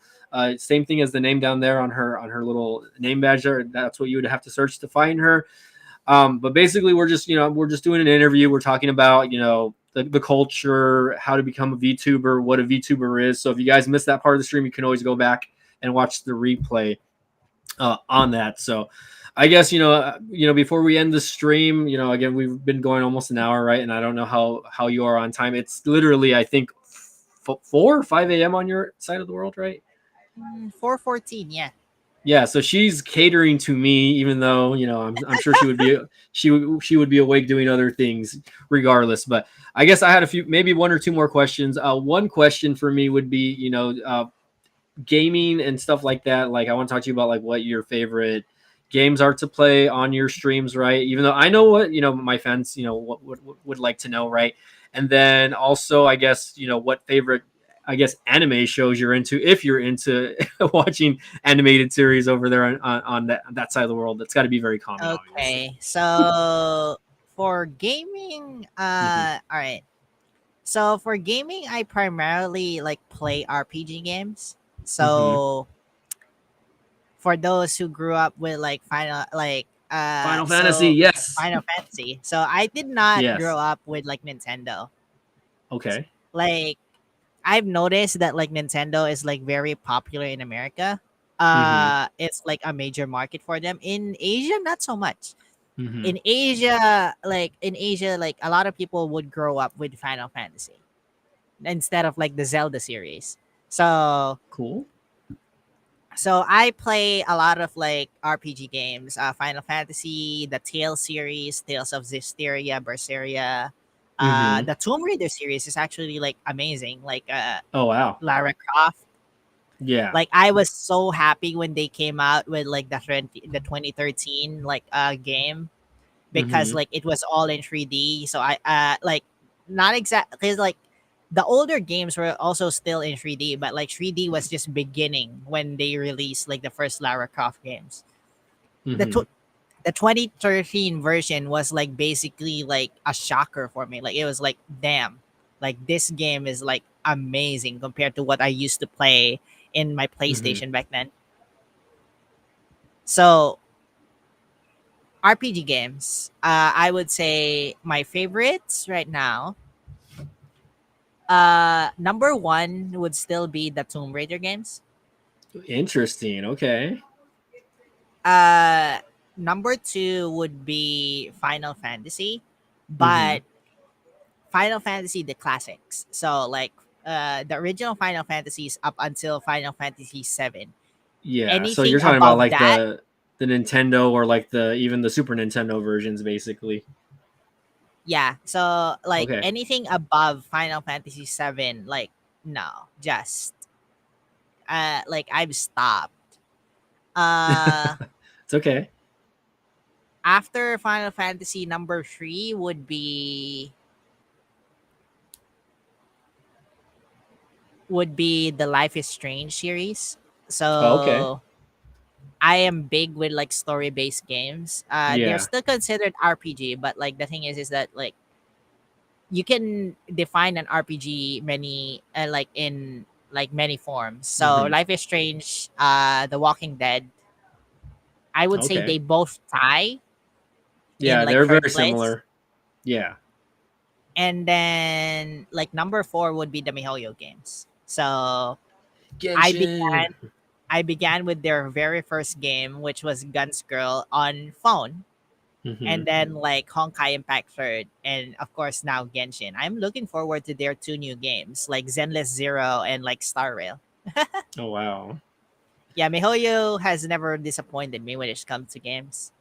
Same thing as the name down there on her little name badge there. That's what you would have to search to find her. But basically, we're just doing an interview. We're talking about the culture, how to become a VTuber, what a VTuber is. So if you guys missed that part of the stream, you can always go back and watch the replay on that. So I guess before we end the stream, again, we've been going almost an hour, right? And I don't know how you are on time. It's literally, I think, 4 or 5 a.m. on your side of the world, right? 4:14, yeah. Yeah, so she's catering to me, even though I'm sure she would be awake doing other things regardless. But I guess I had maybe one or two more questions. One question for me would be gaming and stuff like that. Like I want to talk to you about like what your favorite games are to play on your streams, right? Even though I know what my fans what would like to know, right? And then also I guess what favorite anime shows you're into, if you're into watching animated series over there on that side of the world. That's got to be very common. Okay, obviously. so for gaming, all right. So for gaming, I primarily like play RPG games. So for those who grew up with like Final Fantasy, yes. Final Fantasy. So I did not Yes. grow up with like Nintendo. Okay. Like I've noticed that like Nintendo is like very popular in America. It's like a major market for them. In Asia, not so much. In Asia, like a lot of people would grow up with Final Fantasy instead of like the Zelda series. So Cool. so I play a lot of like RPG games, Final Fantasy, the Tales series, Tales of Zestiria, Berseria. The Tomb Raider series is actually like amazing. Like Oh wow. Lara Croft. Yeah. Like I was so happy when they came out with like the 2013 like game, because like it was all in 3D. So I like not exactly, because like the older games were also still in 3D, but like 3D was just beginning when they released like the first Lara Croft games. The 2013 version was like basically like a shocker for me. Like it was like, damn, like this game is like amazing compared to what I used to play in my PlayStation back then. So RPG games, I would say my favorites right now. Number one would still be the Tomb Raider games. Interesting. Okay. Number two would be Final Fantasy, but Final Fantasy the classics. So like the original Final Fantasies up until Final Fantasy 7. Yeah. So Anything you're talking about above like that, the Nintendo or like even the Super Nintendo versions, basically. yeah. So like Okay. anything above Final Fantasy 7, like no, just like I've stopped. Uh It's okay. After Final Fantasy number 3 would be the Life is Strange series. Oh, okay. So I am big with like story based games. They're Yeah. still considered RPG, but like the thing is that like you can define an RPG many like in like many forms. So Life is Strange, The Walking Dead, I would say Okay. they both tie in Yeah, like they're third very place. similar. Yeah. And then like number 4 would be the MiHoYo games. So I Genshin. began I began with their very first game, which was Guns Girl on phone, and then like Honkai Impact Third, and of course now Genshin. I'm looking forward to their 2 new games, like Zenless Zero and like Star Rail. Oh wow. Yeah, MiHoYo has never disappointed me when it comes to games.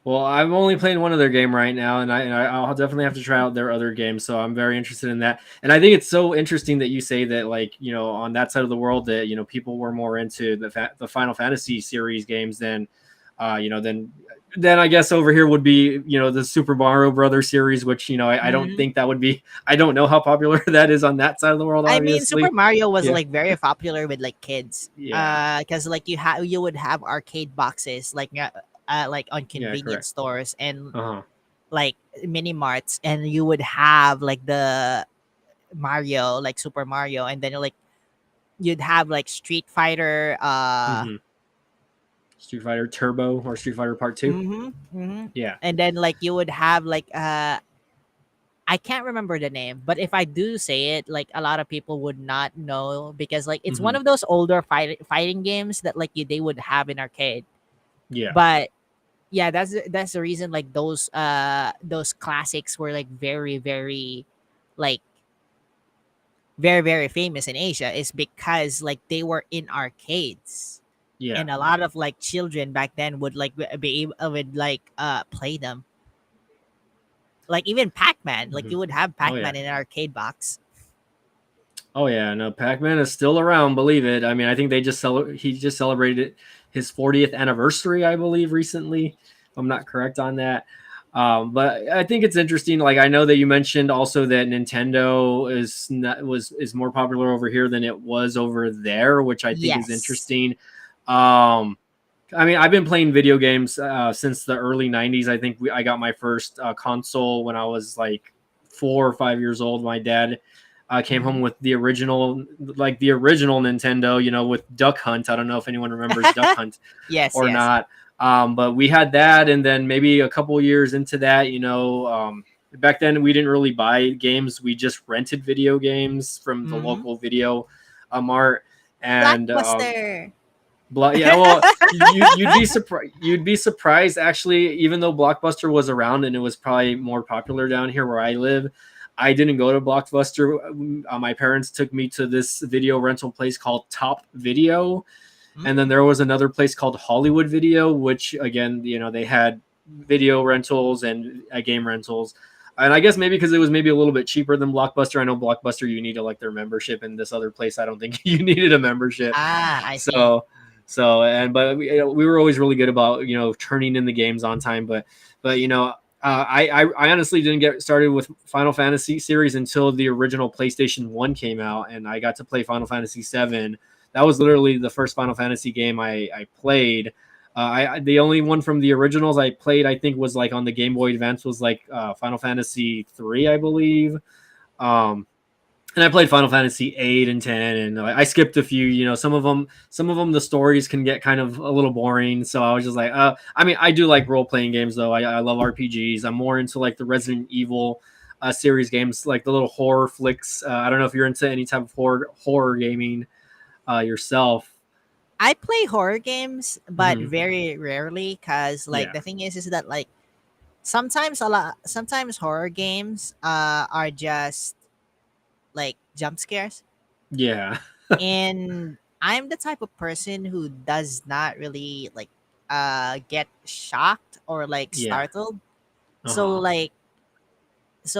Well, I'm only playing one of their game right now, and I'll definitely have to try out their other games. So I'm very interested in that. And I think it's so interesting that you say that, like, on that side of the world, that people were more into the Final Fantasy series games than, then I guess over here would be the Super Mario Brothers series, which I don't Mhm. think that would be. I don't know how popular that is on that side of the world, I mean, Super obviously. Mario was Yeah, like very popular with like kids. yeah, Because like you would have arcade boxes like on yeah, convenience correct. stores and Uh huh. like mini marts, and you would have like the Mario, like Super Mario, and then like you'd have like Street Fighter. Mm-hmm. Street Fighter Turbo or Street Fighter Part Two. Mhm, mhm. Yeah. And then like you would have like I can't remember the name, but if I do say it, like a lot of people would not know because like it's one Mm-hmm. of those older fighting games that like they would have in arcade. Yeah. But yeah, that's the reason like those classics were like like very famous in Asia is because like they were in arcades. Yeah. And a lot of like children back then would like be able would like play them. Like even Pac-Man, like Hmm. you would have Oh yeah. Pac-Man in an arcade box. Oh yeah. No, Pac-Man is still around. Believe it. I mean, I think he just celebrated his 40th anniversary, I believe, recently. If I'm not correct on that. But I think it's interesting. Like, I know that you mentioned also that Nintendo is more popular over here than it was over there, which I think is Yes. interesting. Um, I mean, I've been playing video games since the early '90s. I think I got my first console when I was like 4 or 5 years old. My dad came home Mhm. with the original Nintendo, with Duck Hunt. I don't know if anyone remembers Duck Hunt Yes, or yes. not. But we had that, and then maybe a couple years into that, back then we didn't really buy games. We just rented video games from the Mhm. local video mart, and Blockbuster. Yeah, well, you'd be surprised. You'd be surprised, actually. Even though Blockbuster was around and it was probably more popular down here where I live, I didn't go to Blockbuster. My parents took me to this video rental place called Top Video, and then Mm. there was another place called Hollywood Video, which again, they had video rentals and game rentals. And I guess maybe because it was maybe a little bit cheaper than Blockbuster. I know Blockbuster you need to like their membership, and this other place I don't think you needed a membership. Ah, I see. But we were always really good about turning in the games on time. But I honestly didn't get started with Final Fantasy series until the original PlayStation 1 came out, and I got to play Final Fantasy 7. That was literally the first Final Fantasy game I played. The only one from the originals I played, I think, was like on the Game Boy Advance, was like Final Fantasy 3, I believe. Um, and I played Final Fantasy 8 and 10, and I skipped a few. Some of them, the stories can get kind of a little boring. So I was just like, I mean, I do like role playing games though. I love RPGs. I'm more into like the Resident Evil series games, like the little horror flicks. I don't know if you're into any type of horror gaming yourself. I play horror games, but Hmm. very rarely because like Yeah, the thing is that like sometimes horror games are just like jump scares, yeah, and I'm the type of person who does not really like get shocked or like yeah. startled. Uh So huh.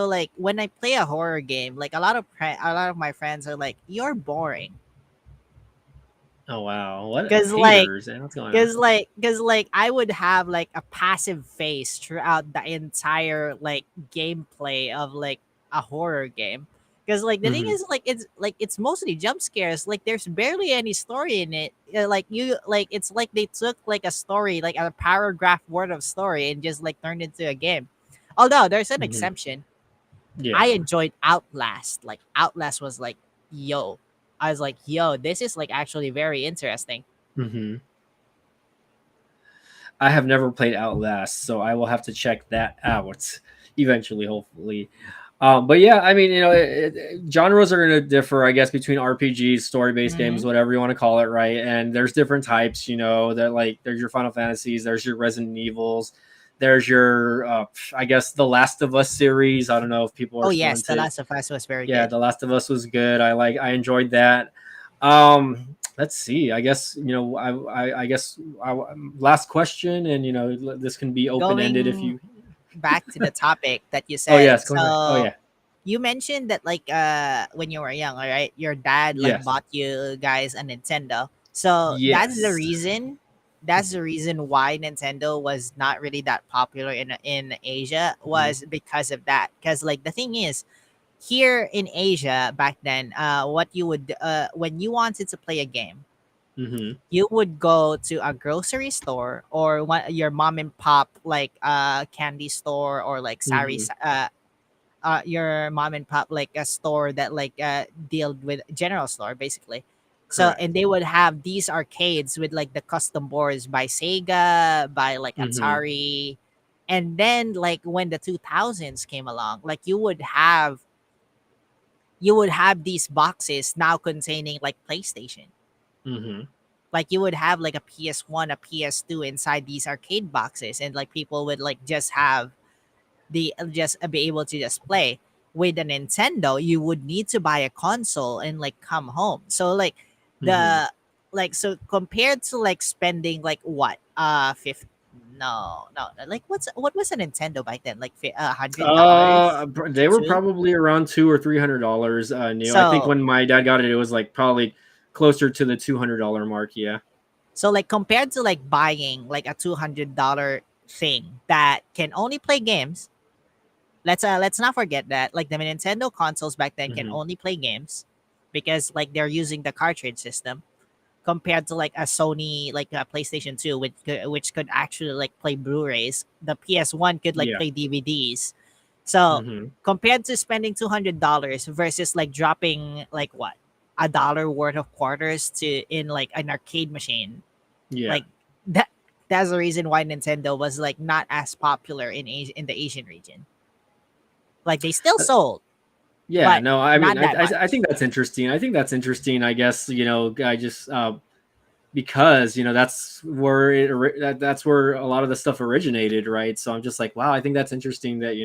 like when I play a horror game, like a lot of my friends are like, "You're boring," Oh wow, what because like haters? And what's going on? because I would have like a passive face throughout the entire like gameplay of like a horror game. Because like the thing Hmm. is like it's mostly jump scares. Like there's barely any story in it. Like you like it's like they took like a story, like a paragraph word of story, and just like turned it into a game. Although there's an Hmm. exception. I Yeah. enjoyed Outlast. Like Outlast was like, yo. I was like, yo, this is like actually very interesting. Hmm. I have never played Outlast, so I will have to check that out eventually, hopefully. But yeah, I mean, genres are going to differ, I guess, between RPGs, story-based games, Mm-hmm. whatever you want to call it, right? And there's different types, that like there's your Final Fantasies, there's your Resident Evils, there's your, I guess, the Last of Us series. I don't know if people are Oh still yes, The into. Last of Us was very Yeah, good. The Last of Us was good. I enjoyed that. let's see. I guess I guess last question, and this can be open ended if Going you. back to the topic that you Oh said. yes, going back. Oh So yeah, you mentioned that like when you were young, all right, your dad like yes, bought you guys a Nintendo. So yes. that's the reason why Nintendo was not really that popular in Asia, was because of that. Because like the thing is, here in Asia back then, what you would when you wanted to play a game, Mm-hmm. you would go to a grocery store or your mom and pop like candy store, or like sari Mm-hmm. your mom and pop like a store that like dealt with general store basically. So Correct. and they would have these arcades with like the custom boards by Sega, by like Mm-hmm. Atari. And then like when the 2000s came along, like you would have these boxes now containing like PlayStation. Mm-hmm. Like you would have like a PS1, a PS2 inside these arcade boxes, and like people would like just have the just be able to just play. With a Nintendo, you would need to buy a console and like come home. So like Mm-hmm. the like so compared to like spending like what 50, no, like what was a Nintendo back then, like $100 They were too. probably around $200 or $300. Neil, I think So when my dad got it, it was like probably closer to the $200 mark. Yeah. so like compared to like buying like a $200 thing that can only play games. Let's not forget that like the Nintendo consoles back then can Mm-hmm. only play games because like they're using the cartridge system, compared to like a Sony like a PlayStation 2, which could actually like play Blu-rays. The PS1 could like Yeah. play DVDs. So Mm-hmm. compared to spending $200 versus like dropping like what, a dollar worth of quarters to in like an arcade machine, Yeah. like that that's the reason why Nintendo was like not as popular in the Asian region. Like they still sold, Yeah, but no, I mean, not I, that I I much. think that's interesting. I think that's interesting. I guess I just because that's where that's where a lot of the stuff originated, right? So I'm just like, wow, I think that's interesting that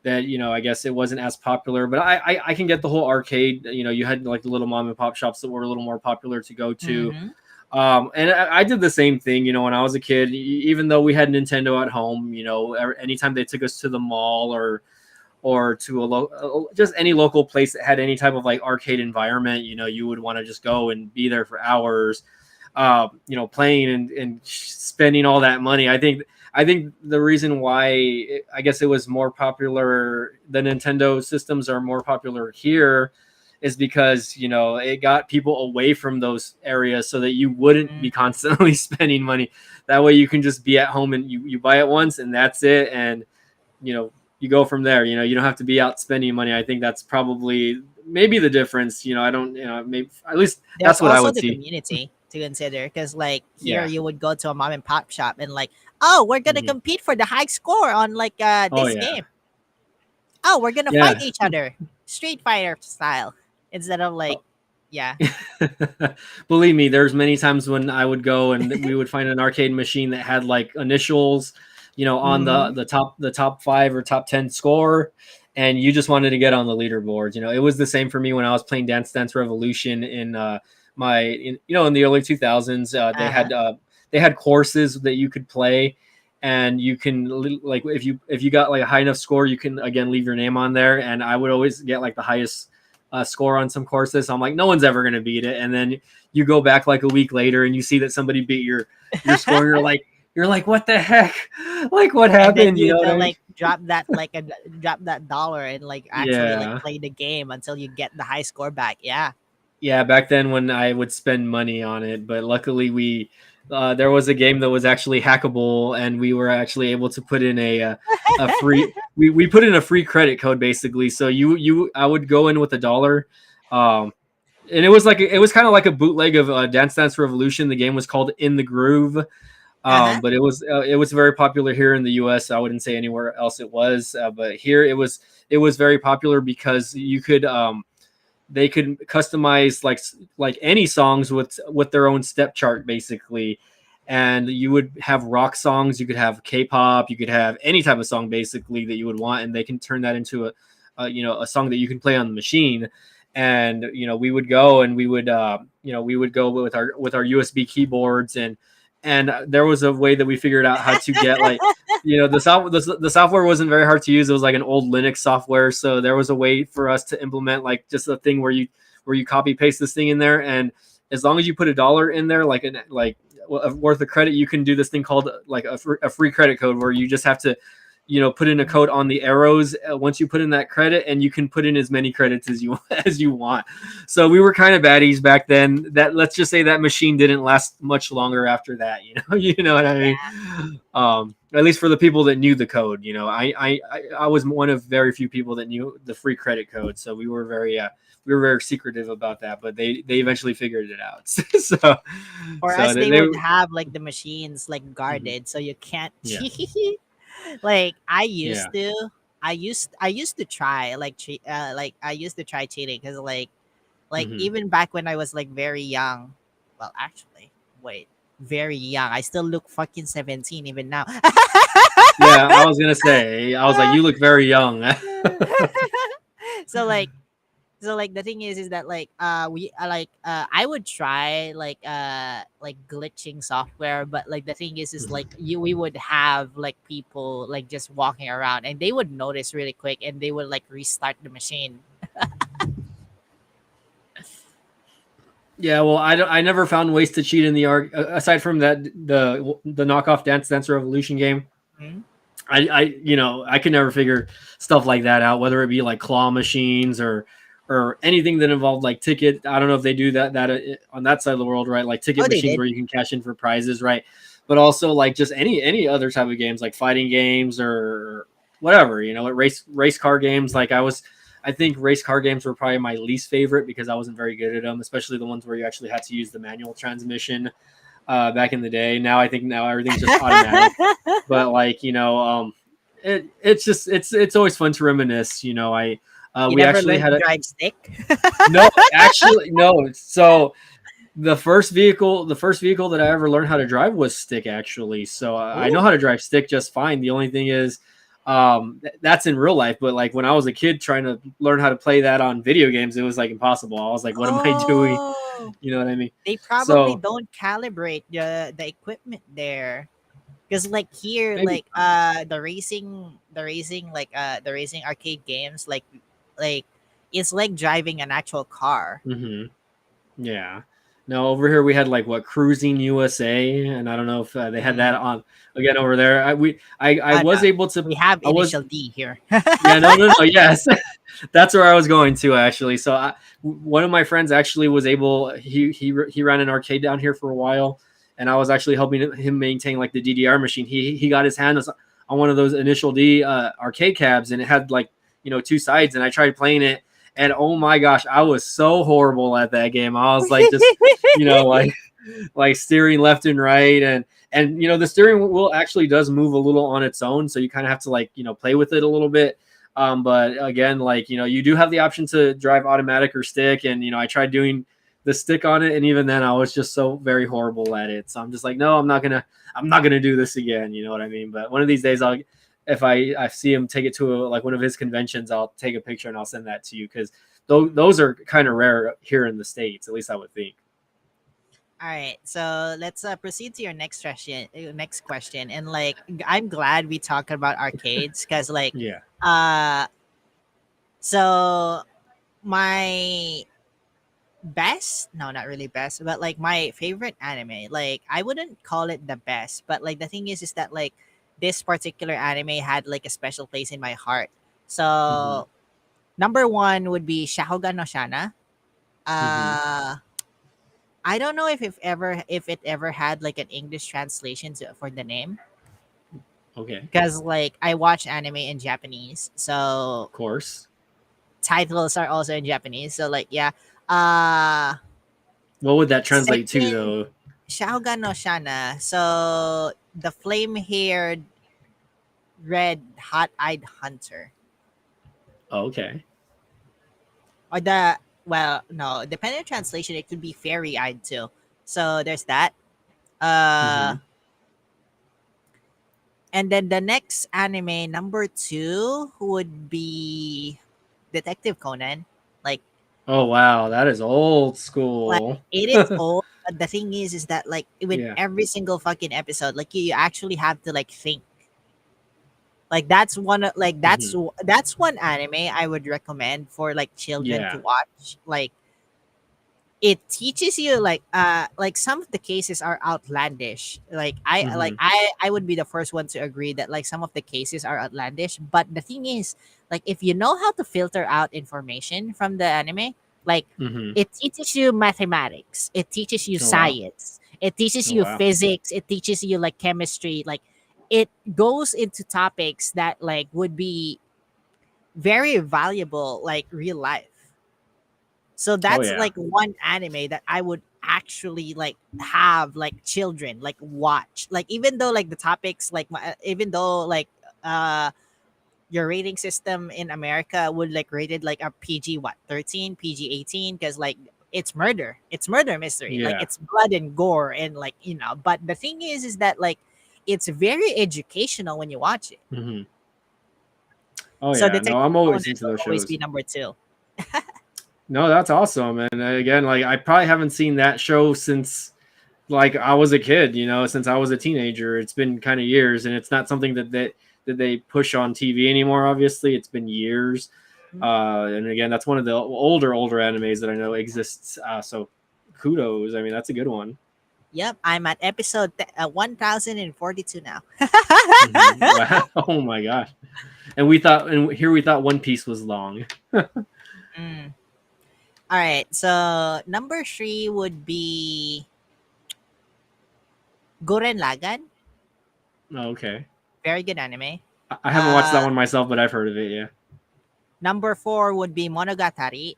I guess it wasn't as popular, but I can get the whole arcade. You had like the little mom and pop shops that were a little more popular to go to. Mm-hmm. And I did the same thing, when I was a kid. Even though we had Nintendo at home, anytime they took us to the mall or to just any local place that had any type of like arcade environment, you would want to just go and be there for hours, playing and spending all that money. I think the reason why I guess it was more popular, the Nintendo systems are more popular here, is because it got people away from those areas so that you wouldn't be constantly spending money. That way you can just be at home and you buy it once and that's it. And you go from there. You don't have to be out spending money. I think that's probably maybe the difference. I don't, maybe at least There's that's what I also would the see. community to consider, because like here Yeah. you would go to a mom and pop shop and like, oh, we're gonna Mhm. compete for the high score on like Oh this yeah. game. Oh, we're gonna fight Yeah. each other, Street Fighter style, instead of like, yeah. Believe me, there's many times when I would go and we would find an arcade machine that had like initials, on the Mm-hmm. the top 5 or top 10 score, and you just wanted to get on the leaderboard. It was the same for me when I was playing Dance Dance Revolution in in the early 2000s. Uh huh. They had courses that you could play, and you can like if you got like a high enough score, you can again leave your name on there, and I would always get like the highest score on some courses. So I'm like, no one's ever going to beat it. And then you go back like a week later and you see that somebody beat your score, and you're like, what the heck? Like, what And then happened? You you know what I mean? like drop that dollar and like actually like Yeah. play the game until you get the high score back. Yeah. Yeah, back then when I would spend money on it, but luckily there was a game that was actually hackable, and we were actually able to put in a free we put in a free credit code basically. So I would go in with $1, and it was kind of like a bootleg of Dance Dance Revolution. The game was called In the Groove, Uh huh. but it was very popular here in the U.S. I wouldn't say anywhere else it was, but here it was very popular because they could customize like any songs with their own step chart basically. And you would have rock songs, you could have K-pop, you could have any type of song basically that you would want, and they can turn that into a song that you can play on the machine. and we would go and we would we would go with our USB keyboards, and there was a way that we figured out how to get like the software wasn't very hard to use. It was like an old Linux software, so there was a way for us to implement like just a thing where you copy paste this thing in there, and as long as you put $1 in there, like worth of credit, you can do this thing called like a free credit code, where you just have to put in a code on the arrows once you put in that credit, and you can put in as many credits as you want. So we were kind of baddies back then. That, let's just say, that machine didn't last much longer after that. You know what I mean? Yeah. At least for the people that knew the code. I was one of very few people that knew the free credit code, so we were very secretive about that, but they eventually figured it out. so For so us, they they would have like the machines like guarded, so you can't yeah cheat. Like yeah I used to try like like I used to try cheating because like hmm even back when I was like very young. Well, actually, wait, very young. I still look fucking 17 even now. yeah. I was gonna say, I was like, you look very young. so like so like the thing is that like we I would try like glitching software, but like the thing is like we would have like people like just walking around and they would notice really quick and they would like restart the machine. Yeah, well, I never found ways to cheat in the arc aside from that the knockoff Dance Revolution game. Mhm. I could never figure stuff like that out, whether it be like claw machines or anything that involved like ticket. I don't know if they do that on that side of the world, right? Like ticket Oh, they machines did. where you can cash in for prizes, right? But also like just any other type of games, like fighting games or whatever, race car games. I think race car games were probably my least favorite because I wasn't very good at them, especially the ones where you actually had to use the manual transmission back in the day. Now I think everything's just automatic. But like it's always fun to reminisce. You We never actually learned had to a drive stick. no, actually no. So the first vehicle that I ever learned how to drive was stick, actually. So I know Ooh. how to drive stick just fine. The only thing is that's in real life, but like when I was a kid trying to learn how to play that on video games, it was like impossible. I was like, what am I doing? Oh, You know what I mean? they probably So don't calibrate the equipment there. Because like here, maybe. like the racing arcade games, like it's like driving an actual car. hmm Yeah. No, over here we had like what, Cruising USA, and I don't know if they had that Mm. on again over there. I was No, able to. we have I was initial D here. Yeah, no, no, no. Yes, that's where I was going to, actually. So one of my friends actually was able. He ran an arcade down here for a while, and I was actually helping him maintain like the DDR machine. He got his hands on one of those initial D arcade cabs, and it had like two sides. And I tried playing it, and oh my gosh, I was so horrible at that game. I was like just like steering left and right, and the steering wheel actually does move a little on its own, so you kind of have to like play with it a little bit. But again, like you do have the option to drive automatic or stick, and I tried doing the stick on it, and even then I was just so very horrible at it. So I'm just like, no, I'm not gonna do this again. You know what I mean? But one of these days, if I see him take it to like one of his conventions, I'll take a picture and I'll send that to you, because those are kind of rare here in the States, at least I would think. All right, so let's proceed to your next question. Next question, and like I'm glad we talked about arcades because like Yeah. uh so my best, no, not really best, but like my favorite anime, like I wouldn't call it the best, but like the thing is that like this particular anime had like a special place in my heart. hmm So number one would be Shahogan no Shana. hmm uh I don't know if it ever had like an English translation for the name, Okay. because like I watch anime in Japanese, so Of course. titles are also in Japanese, so like yeah. uh What would that translate to, Second, though? Shaogan no Shana. So the flame-haired, red, hot-eyed hunter, Oh, okay. or the well, no, depending on translation, it could be fairy-eyed too. So there's that. Uh, hmm and then the next anime number two would be Detective Conan. Like Oh wow, that is old Like school. it is old, but the thing is that like with Yeah. every single fucking episode, like you actually have to like think. Like that's one like Hmm. that's one anime I would recommend for like children to Yeah. watch. Like it teaches you like some of the cases are outlandish. Like Hmm. I would be the first one to agree that like some of the cases are outlandish, but the thing is, like if you know how to filter out information from the anime, like Hmm. it teaches you mathematics, it teaches you Oh wow. science, it teaches Oh you wow. physics, it teaches you like chemistry, like it goes into topics that like would be very valuable like real life. So Oh that's yeah. like one anime that I would actually like have like children like watch. Like even though like the topics like even though like uh your rating system in America would like rated like a PG what 13, PG 18 because like it's murder. It's murder mystery. Like Yeah. it's blood and gore and like you know, but the thing is that like it's very educational when you watch it. Hmm. Oh So yeah. No, Detective I'm always Conan into will those always be shows. number 2. No, that's awesome. And again, like I probably haven't seen that show since like I was a kid, since I was a teenager. It's been kind of years, and it's not something that they push on TV anymore. Obviously, it's been years. And again, that's one of the older animes that I know exists. So kudos. I mean, that's a good one. Yep, I'm at episode 1042 now. Hmm. Wow. Oh my gosh. And here we thought One Piece was long. Mm. All right, so number 3 would be Guren Lagan. Okay. Very good anime. I haven't watched Uh, that one myself, but I've heard of it. Yeah. number 4 would be Monogatari.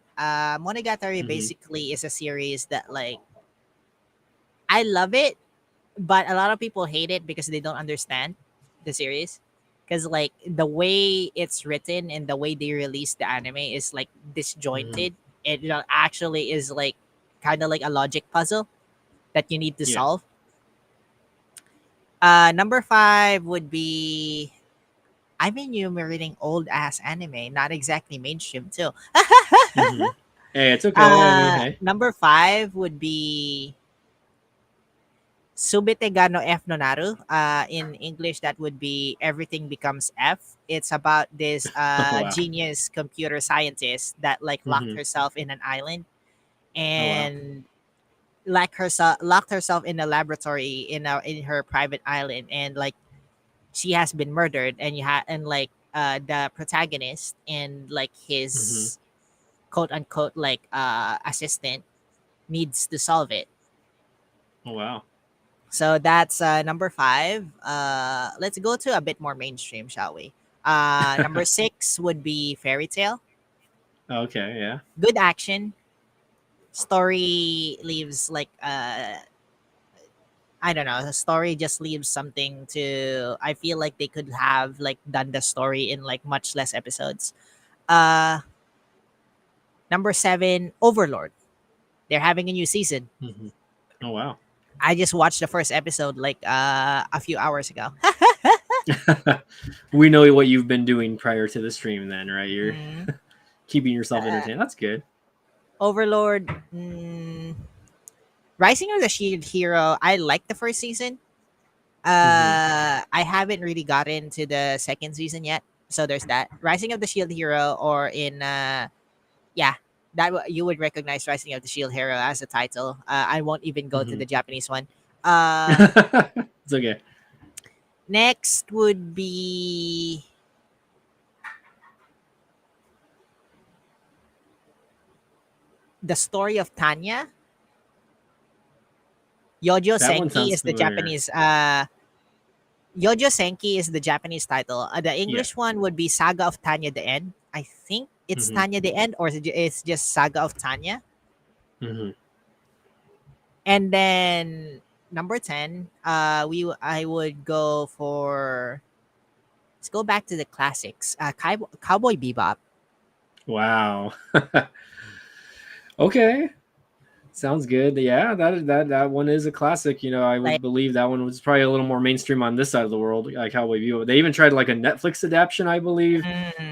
Monogatari Hmm. basically is a series that like I love it, but a lot of people hate it because they don't understand the series. Because like the way it's written and the way they release the anime is like Hmm. disjointed. It actually is like kind of like a logic puzzle that you need to Yeah. solve. Number 5 would be I'm enumerating old ass anime, not exactly mainstream too. Hmm. Hey, it's okay. I mean, hey. Number 5 would be Subite ga no F no Naru. In English, that would be Everything Becomes F. It's about this Oh wow. genius computer scientist that like locked Hmm. herself in an island Oh wow. and locked herself in a laboratory in her private island, and like she has been murdered, and and like the protagonist and like Hmm. his quote unquote like assistant needs to solve it. Oh wow. So that's number 5. Let's go to a bit more mainstream, shall we? Number 6 would be Fairy Tale. Okay. Yeah. Good action. Story leaves like I don't know. The story just leaves something to. I feel like they could have like done the story in like much less episodes. Uh, Number 7, Overlord. They're having a new season. Hmm. Oh wow. I just watched the first episode like a few hours ago. We know what you've been doing prior to the stream, then, right? You're Mm. keeping yourself Uh, entertained. That's good. Overlord. Rising of the Shield Hero. I like the first season. Hmm. I haven't really gotten to the second season yet. So there's that. Rising of the Shield Hero, or in yeah, you would recognize Rising of the Shield Hero as a title. I won't even go to Hmm. the Japanese one. Uh, It's okay. Next would be the story of Tanya. Yojo That one Senki sounds is the familiar. Japanese. Yojo Senki is the Japanese title. The Yeah. English one would be Saga of Tanya the End. I think it's Hmm. Tanya the End, or it's just Saga of Tanya. Hmm. And then number 10, I would go for let's go back to the classics. Cowboy Bebop. Wow. Okay. Sounds good. Yeah, that one is a classic. You know, I Like, would believe that one was probably a little more mainstream on this side of the world, like how we view it. They even tried like a Netflix adaptation, I believe,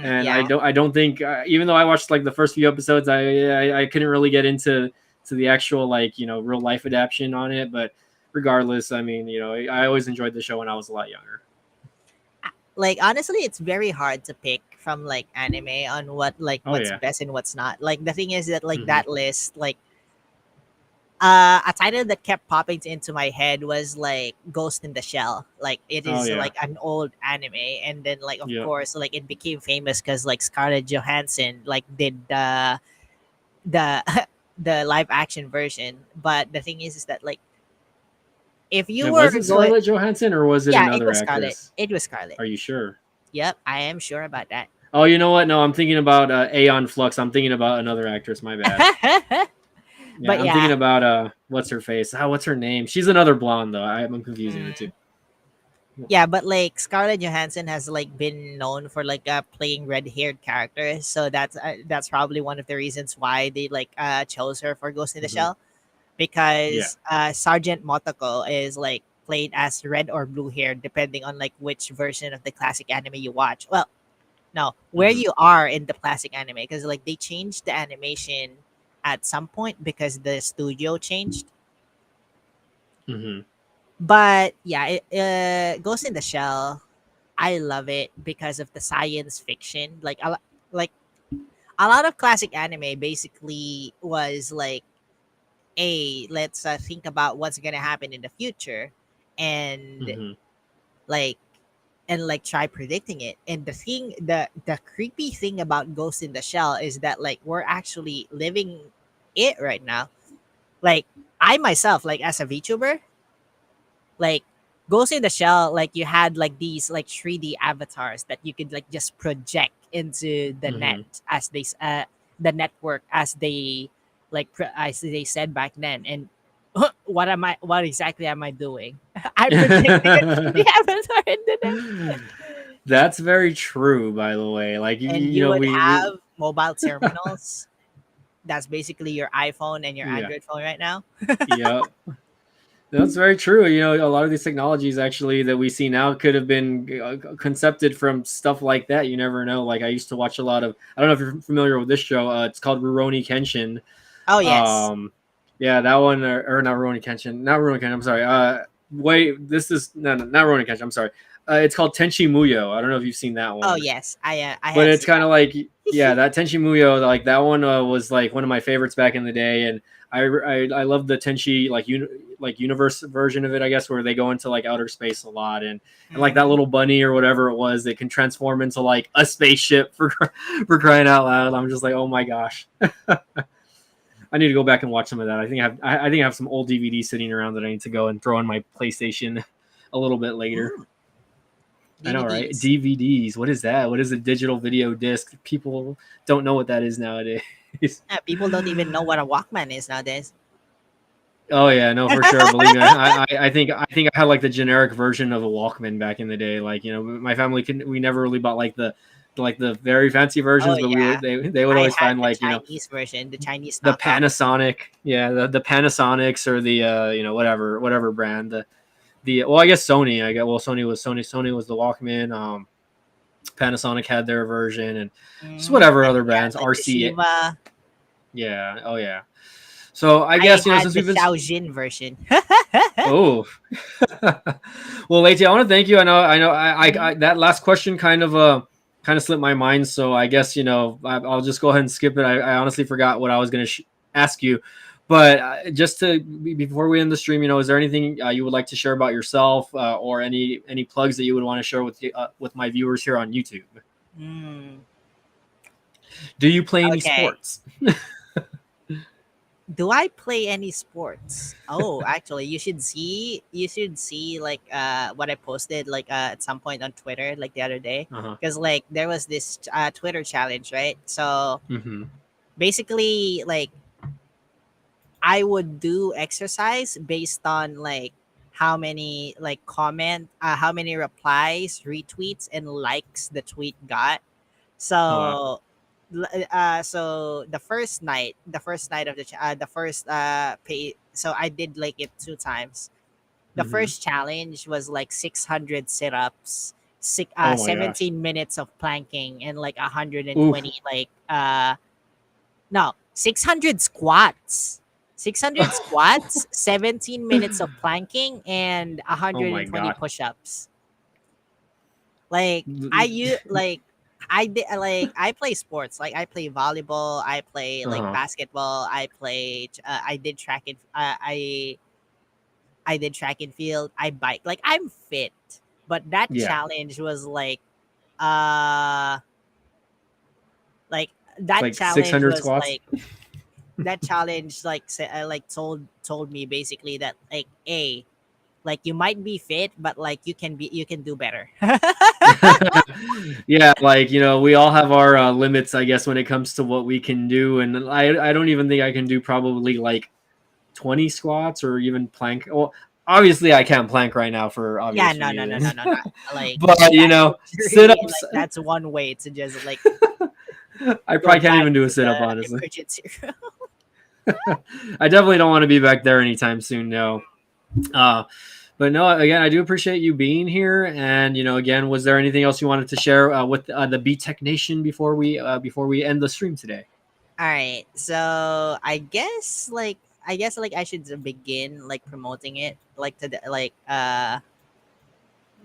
and yeah. I don't think even though I watched like the first few episodes, I couldn't really get into the actual like real life adaptation on it. But regardless, I mean, I always enjoyed the show when I was a lot younger. Like, honestly, it's very hard to pick from like anime on Oh what's yeah. best and what's not. Like, the thing is that like Hmm. that list, like, a title that kept popping into my head was like Ghost in the Shell. Like, it Oh is yeah. like an old anime, and then like of Yep. course like it became famous because like Scarlett Johansson like did the the live action version. But the thing is that like if you And were was it going, Scarlett Johansson or was it yeah, it another was Scarlett. actress? It was Scarlett. Are you sure? Yep, I am sure about that. Oh, you know what? No, I'm thinking about Aeon Flux. I'm thinking about another actress. My bad. Yeah, But I'm yeah, thinking about what's her face? What's her name? She's another blonde though. I'm confusing the two. mm, yeah, but like Scarlett Johansson has like been known for like playing red-haired characters, so that's probably one of the reasons why they like chose her for Ghost in the Hmm. Shell, Yeah. because Sergeant Motoko is like played as red or blue hair depending on like which version of the classic anime you watch. Well, no, where Hmm. you are in the classic anime, because like they changed the animation at some point because the studio changed. Hmm. But yeah, Ghost in the Shell, I love it because of the science fiction. Like a lot of classic anime basically was like, a let's think about what's gonna happen in the future, and Hmm. like like try predicting it. And the creepy thing about Ghost in the Shell is that like we're actually living it right now. Like, I myself, like as a VTuber, like Ghost in the Shell, like you had like these like 3D avatars that you could like just project into the net, Hmm. as the network, as they as they said back then. And what exactly am I doing? I'm projecting a 3D avatar in the net. That's very true, by the way. Like And you you know, would we have mobile terminals. That's basically your iPhone and your yeah, Android phone right now. yeah. That's very true. You know, a lot of these technologies actually that we see now could have been concepted from stuff like that. You never know. Like I used to watch a lot of. I don't know if you're familiar with this show. It's called Rurouni Kenshin. Oh yes. Um, yeah, that one or not Rurouni Kenshin, not Rurouni Kenshin. I'm sorry. Wait, this is no, not Rurouni Kenshin. I'm sorry. It's called Tenchi Muyo. I don't know if you've seen that Oh one, yes. I but have it's seen kind that of like yeah, that Tenchi Muyo, like that one was like one of my favorites back in the day, and I love the Tenchi like universe version of it, I guess, where they go into like outer space a lot, and like one. that little bunny or whatever it was, they can transform into like a spaceship for for crying out loud. I'm just like, oh my gosh. I need to go back and watch some of that. I think I have some old DVDs sitting around that I need to go and throw on my PlayStation a little bit later. Mm, I know, right? DVDs. DVDs. What is that? What is a digital video disc? People don't know what that is nowadays. People don't even know what a Walkman is nowadays. Oh yeah, no, for sure. Believe me, I think I had like the generic version of a Walkman back in the day. Like my family can we never really bought like the very fancy Oh versions, but we yeah, would they would I always had find the like Chinese version, the Chinese the knockoff. Panasonic, yeah, the Panasonics or the whatever brand. The well, I guess Sony. I guess well, Sony was the Walkman. Panasonic had their version, and just whatever Like other yeah, brands. like the RC, Shiva. yeah, oh yeah. So I I guess had since the we've been Xiaojin version. oh well, Leti, I want to thank you. I that last question kind of slipped my mind. So I guess I'll just go ahead and skip it. I honestly forgot what I was going to ask you, but just to before we end the stream, is there anything you would like to share about yourself or any plugs that you would want to share with my viewers here on YouTube? Mm, Do you play any okay. sports? Do I play any sports? Oh, actually, you should see like what I posted like at some point on Twitter like the other day, Uh huh. because like there was this Twitter challenge, right? So Mm-hmm. basically, like I would do exercise based on like how many replies, retweets, and likes the tweet got. Oh wow. So So the first night of the first pay. So I did like it 2 times. The Hmm. first challenge was like 600 sit-ups, Oh my gosh. 17 minutes of planking, and like Oof. 120 like no 600 squats. 600 squats, 17 minutes of planking, and Oh my 120 god. push-ups. Like I did like I play sports. Like I play volleyball, I play like Uh-huh. basketball, I did track and I did track and field, I bike. Like I'm fit. But that Yeah. challenge was uh like that Like challenge 600 was squats. like that challenge like told me basically that like a like you might be fit but like you can do better. Yeah, like we all have our limits, I guess, when it comes to what we can do, and I don't even think I can do probably like 20 squats or even plank. Well, obviously I can't plank right now for Yeah, obvious no, no, no, no, reasons, no, no. Like but that's sit really ups. like that's one way to just like I go probably can't back even do a to sit up, the honestly. emergency room. I definitely don't want to be back there anytime soon. No. Uh, but no, again, I do appreciate you being here. And again, was there anything else you wanted to share with the B Tech Nation before we end the stream today? All right. So I guess like I should begin like promoting it like to the like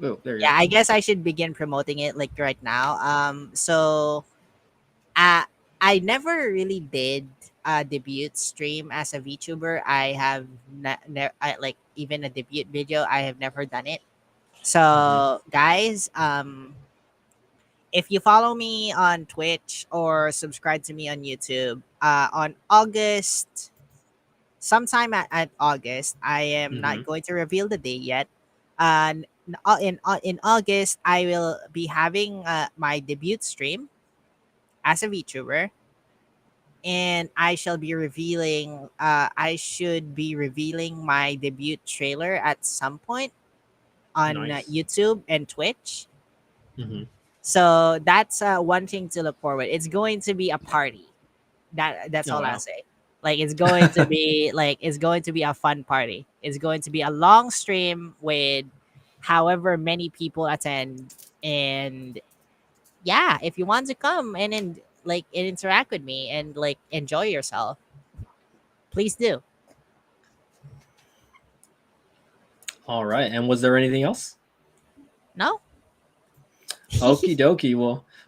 Oh, there you yeah, go. I guess I should begin promoting it like right now. So uh I never really did a debut stream as a VTuber. I have like even a debut video. I have never done it. Hmm. So guys, if you follow me on Twitch or subscribe to me on YouTube, on August, sometime at August, I am Hmm. not going to reveal the date yet. In August, I will be having my debut stream as a VTuber, and I should be revealing my debut trailer at some point on Nice. YouTube and Twitch. Hmm. So that's one thing to look forward. It's going to be a party. That's Oh all I'll wow. say. Like it's going to be a fun party. It's going to be a long stream with however many people attend, and yeah, if you want to come and interact with me and like enjoy yourself, please do. All right. And was there anything else? No. Okie dokie.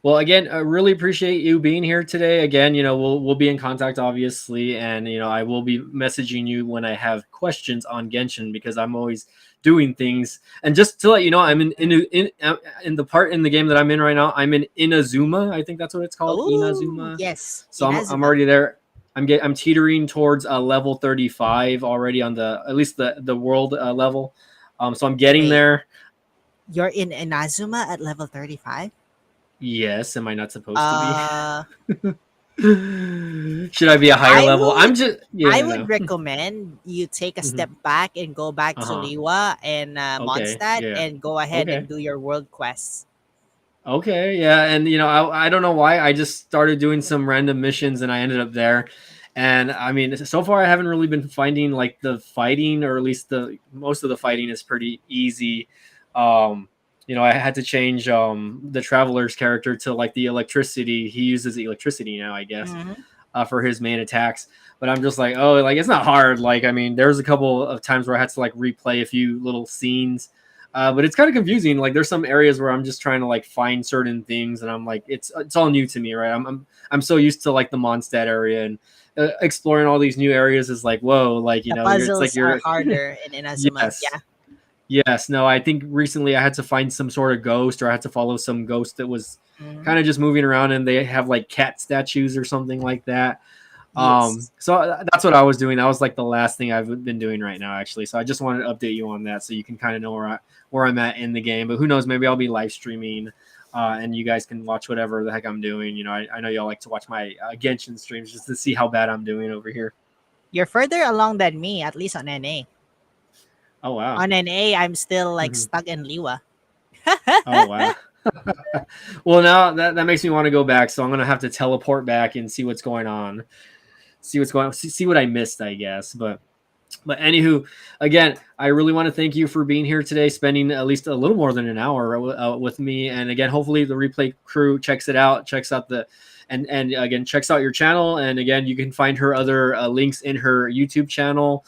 Well, again, I really appreciate you being here today. Again, we'll be in contact, obviously, and I will be messaging you when I have questions on Genshin because I'm always doing things. And just to let you know, I'm in the part in the game that I'm in right now. I'm in Inazuma. I think that's what it's called, Oh Inazuma. yes, So I'm Inazuma. already there. I'm teetering towards level 35 already on the at least the world level. So I'm getting Wait, there. you're in Inazuma at level 35? Yes, am I not supposed to be? Uh, Should I be a higher I level? I'm would just I yeah, would no. recommend you take a step Mhm. back and go back to Uh-huh. Liwa and Okay. Mondstadt Yeah. and go ahead and Okay. do your world quests. Okay. Yeah, and I don't know why I just started doing some random missions and I ended up there. And I mean, so far I haven't really been finding like the fighting, or at least the most of the fighting is pretty easy. Um I had to change the traveler's character to like the electricity. He uses electricity now, I guess, Hmm. for his main attacks. But I'm just like, oh, like it's not hard. Like, I mean, there's a couple of times where I had to like replay a few little scenes, but it's kind of confusing. Like, there's some areas where I'm just trying to like find certain things, and I'm like, it's all new to me, right? I'm so used to like the Mondstadt area, and exploring all these new areas is like, whoa, like The it's like puzzles are you're harder in Inazuma. yes. Yeah. Yes, no, I think recently I had to find some sort of ghost, or I had to follow some ghost that was Hmm. kind of just moving around, and they have like cat statues or something like that. Yes. So that's what I was doing. That was like the last thing I've been doing right now, actually. So I just wanted to update you on that, so you can kind of know where I'm at in the game. But who knows? Maybe I'll be live streaming, and you guys can watch whatever the heck I'm doing. I know y'all like to watch my Genshin streams just to see how bad I'm doing over here. You're further along than me, at least on NA. Oh wow. On NA, I'm still like Mhm. stuck in Liwa. Oh wow. Well, now that makes me want to go back, so I'm gonna have to teleport back and see what's going on. See what I missed, I guess. But anywho, again, I really want to thank you for being here today, spending at least a little more than an hour with me. And again, hopefully the replay crew checks it out, checks out and again, checks out your channel. And again, you can find her other links in her YouTube channel.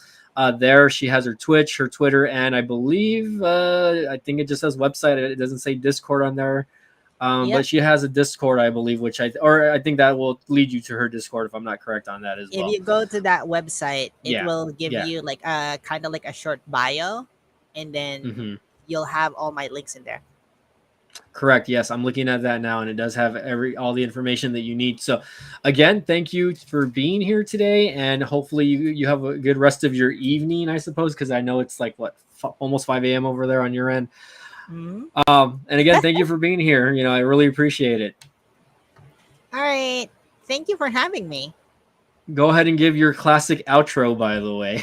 There, she has her Twitch, her Twitter, and I believe, I think it just says website. It doesn't say Discord on there. But she has a Discord, I believe, which I think that will lead you to her Discord if I'm not correct on that as well. If you go to that website, it will give you like a kind of like a short bio, and then you'll have all my links in there. Correct. Yes, I'm looking at that now, and it does have all the information that you need. So, again, thank you for being here today, and hopefully you have a good rest of your evening, I suppose, because I know it's like almost 5 a.m. over there on your end. And again, thank you for being here. I really appreciate it. All right. Thank you for having me. Go ahead and give your classic outro, by the way.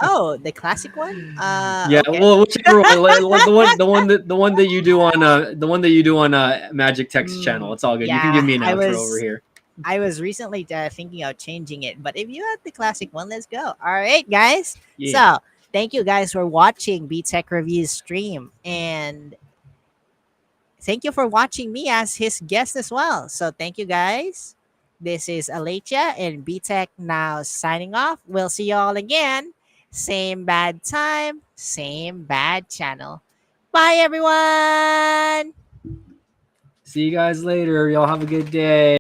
Oh, the classic one? Yeah, okay. Well, whichever one, the one that you do on Magic Text channel. It's all good. Yeah, you can give me an outro over here. I was recently thinking of changing it, but if you have the classic one, let's go. All right, guys. Yeah. So thank you guys for watching BTech Reviews stream, and thank you for watching me as his guest as well. So thank you guys. This is Aleytia and BTech now signing off. We'll see you all again. Same bad time, same bad channel. Bye, everyone. See you guys later. Y'all have a good day.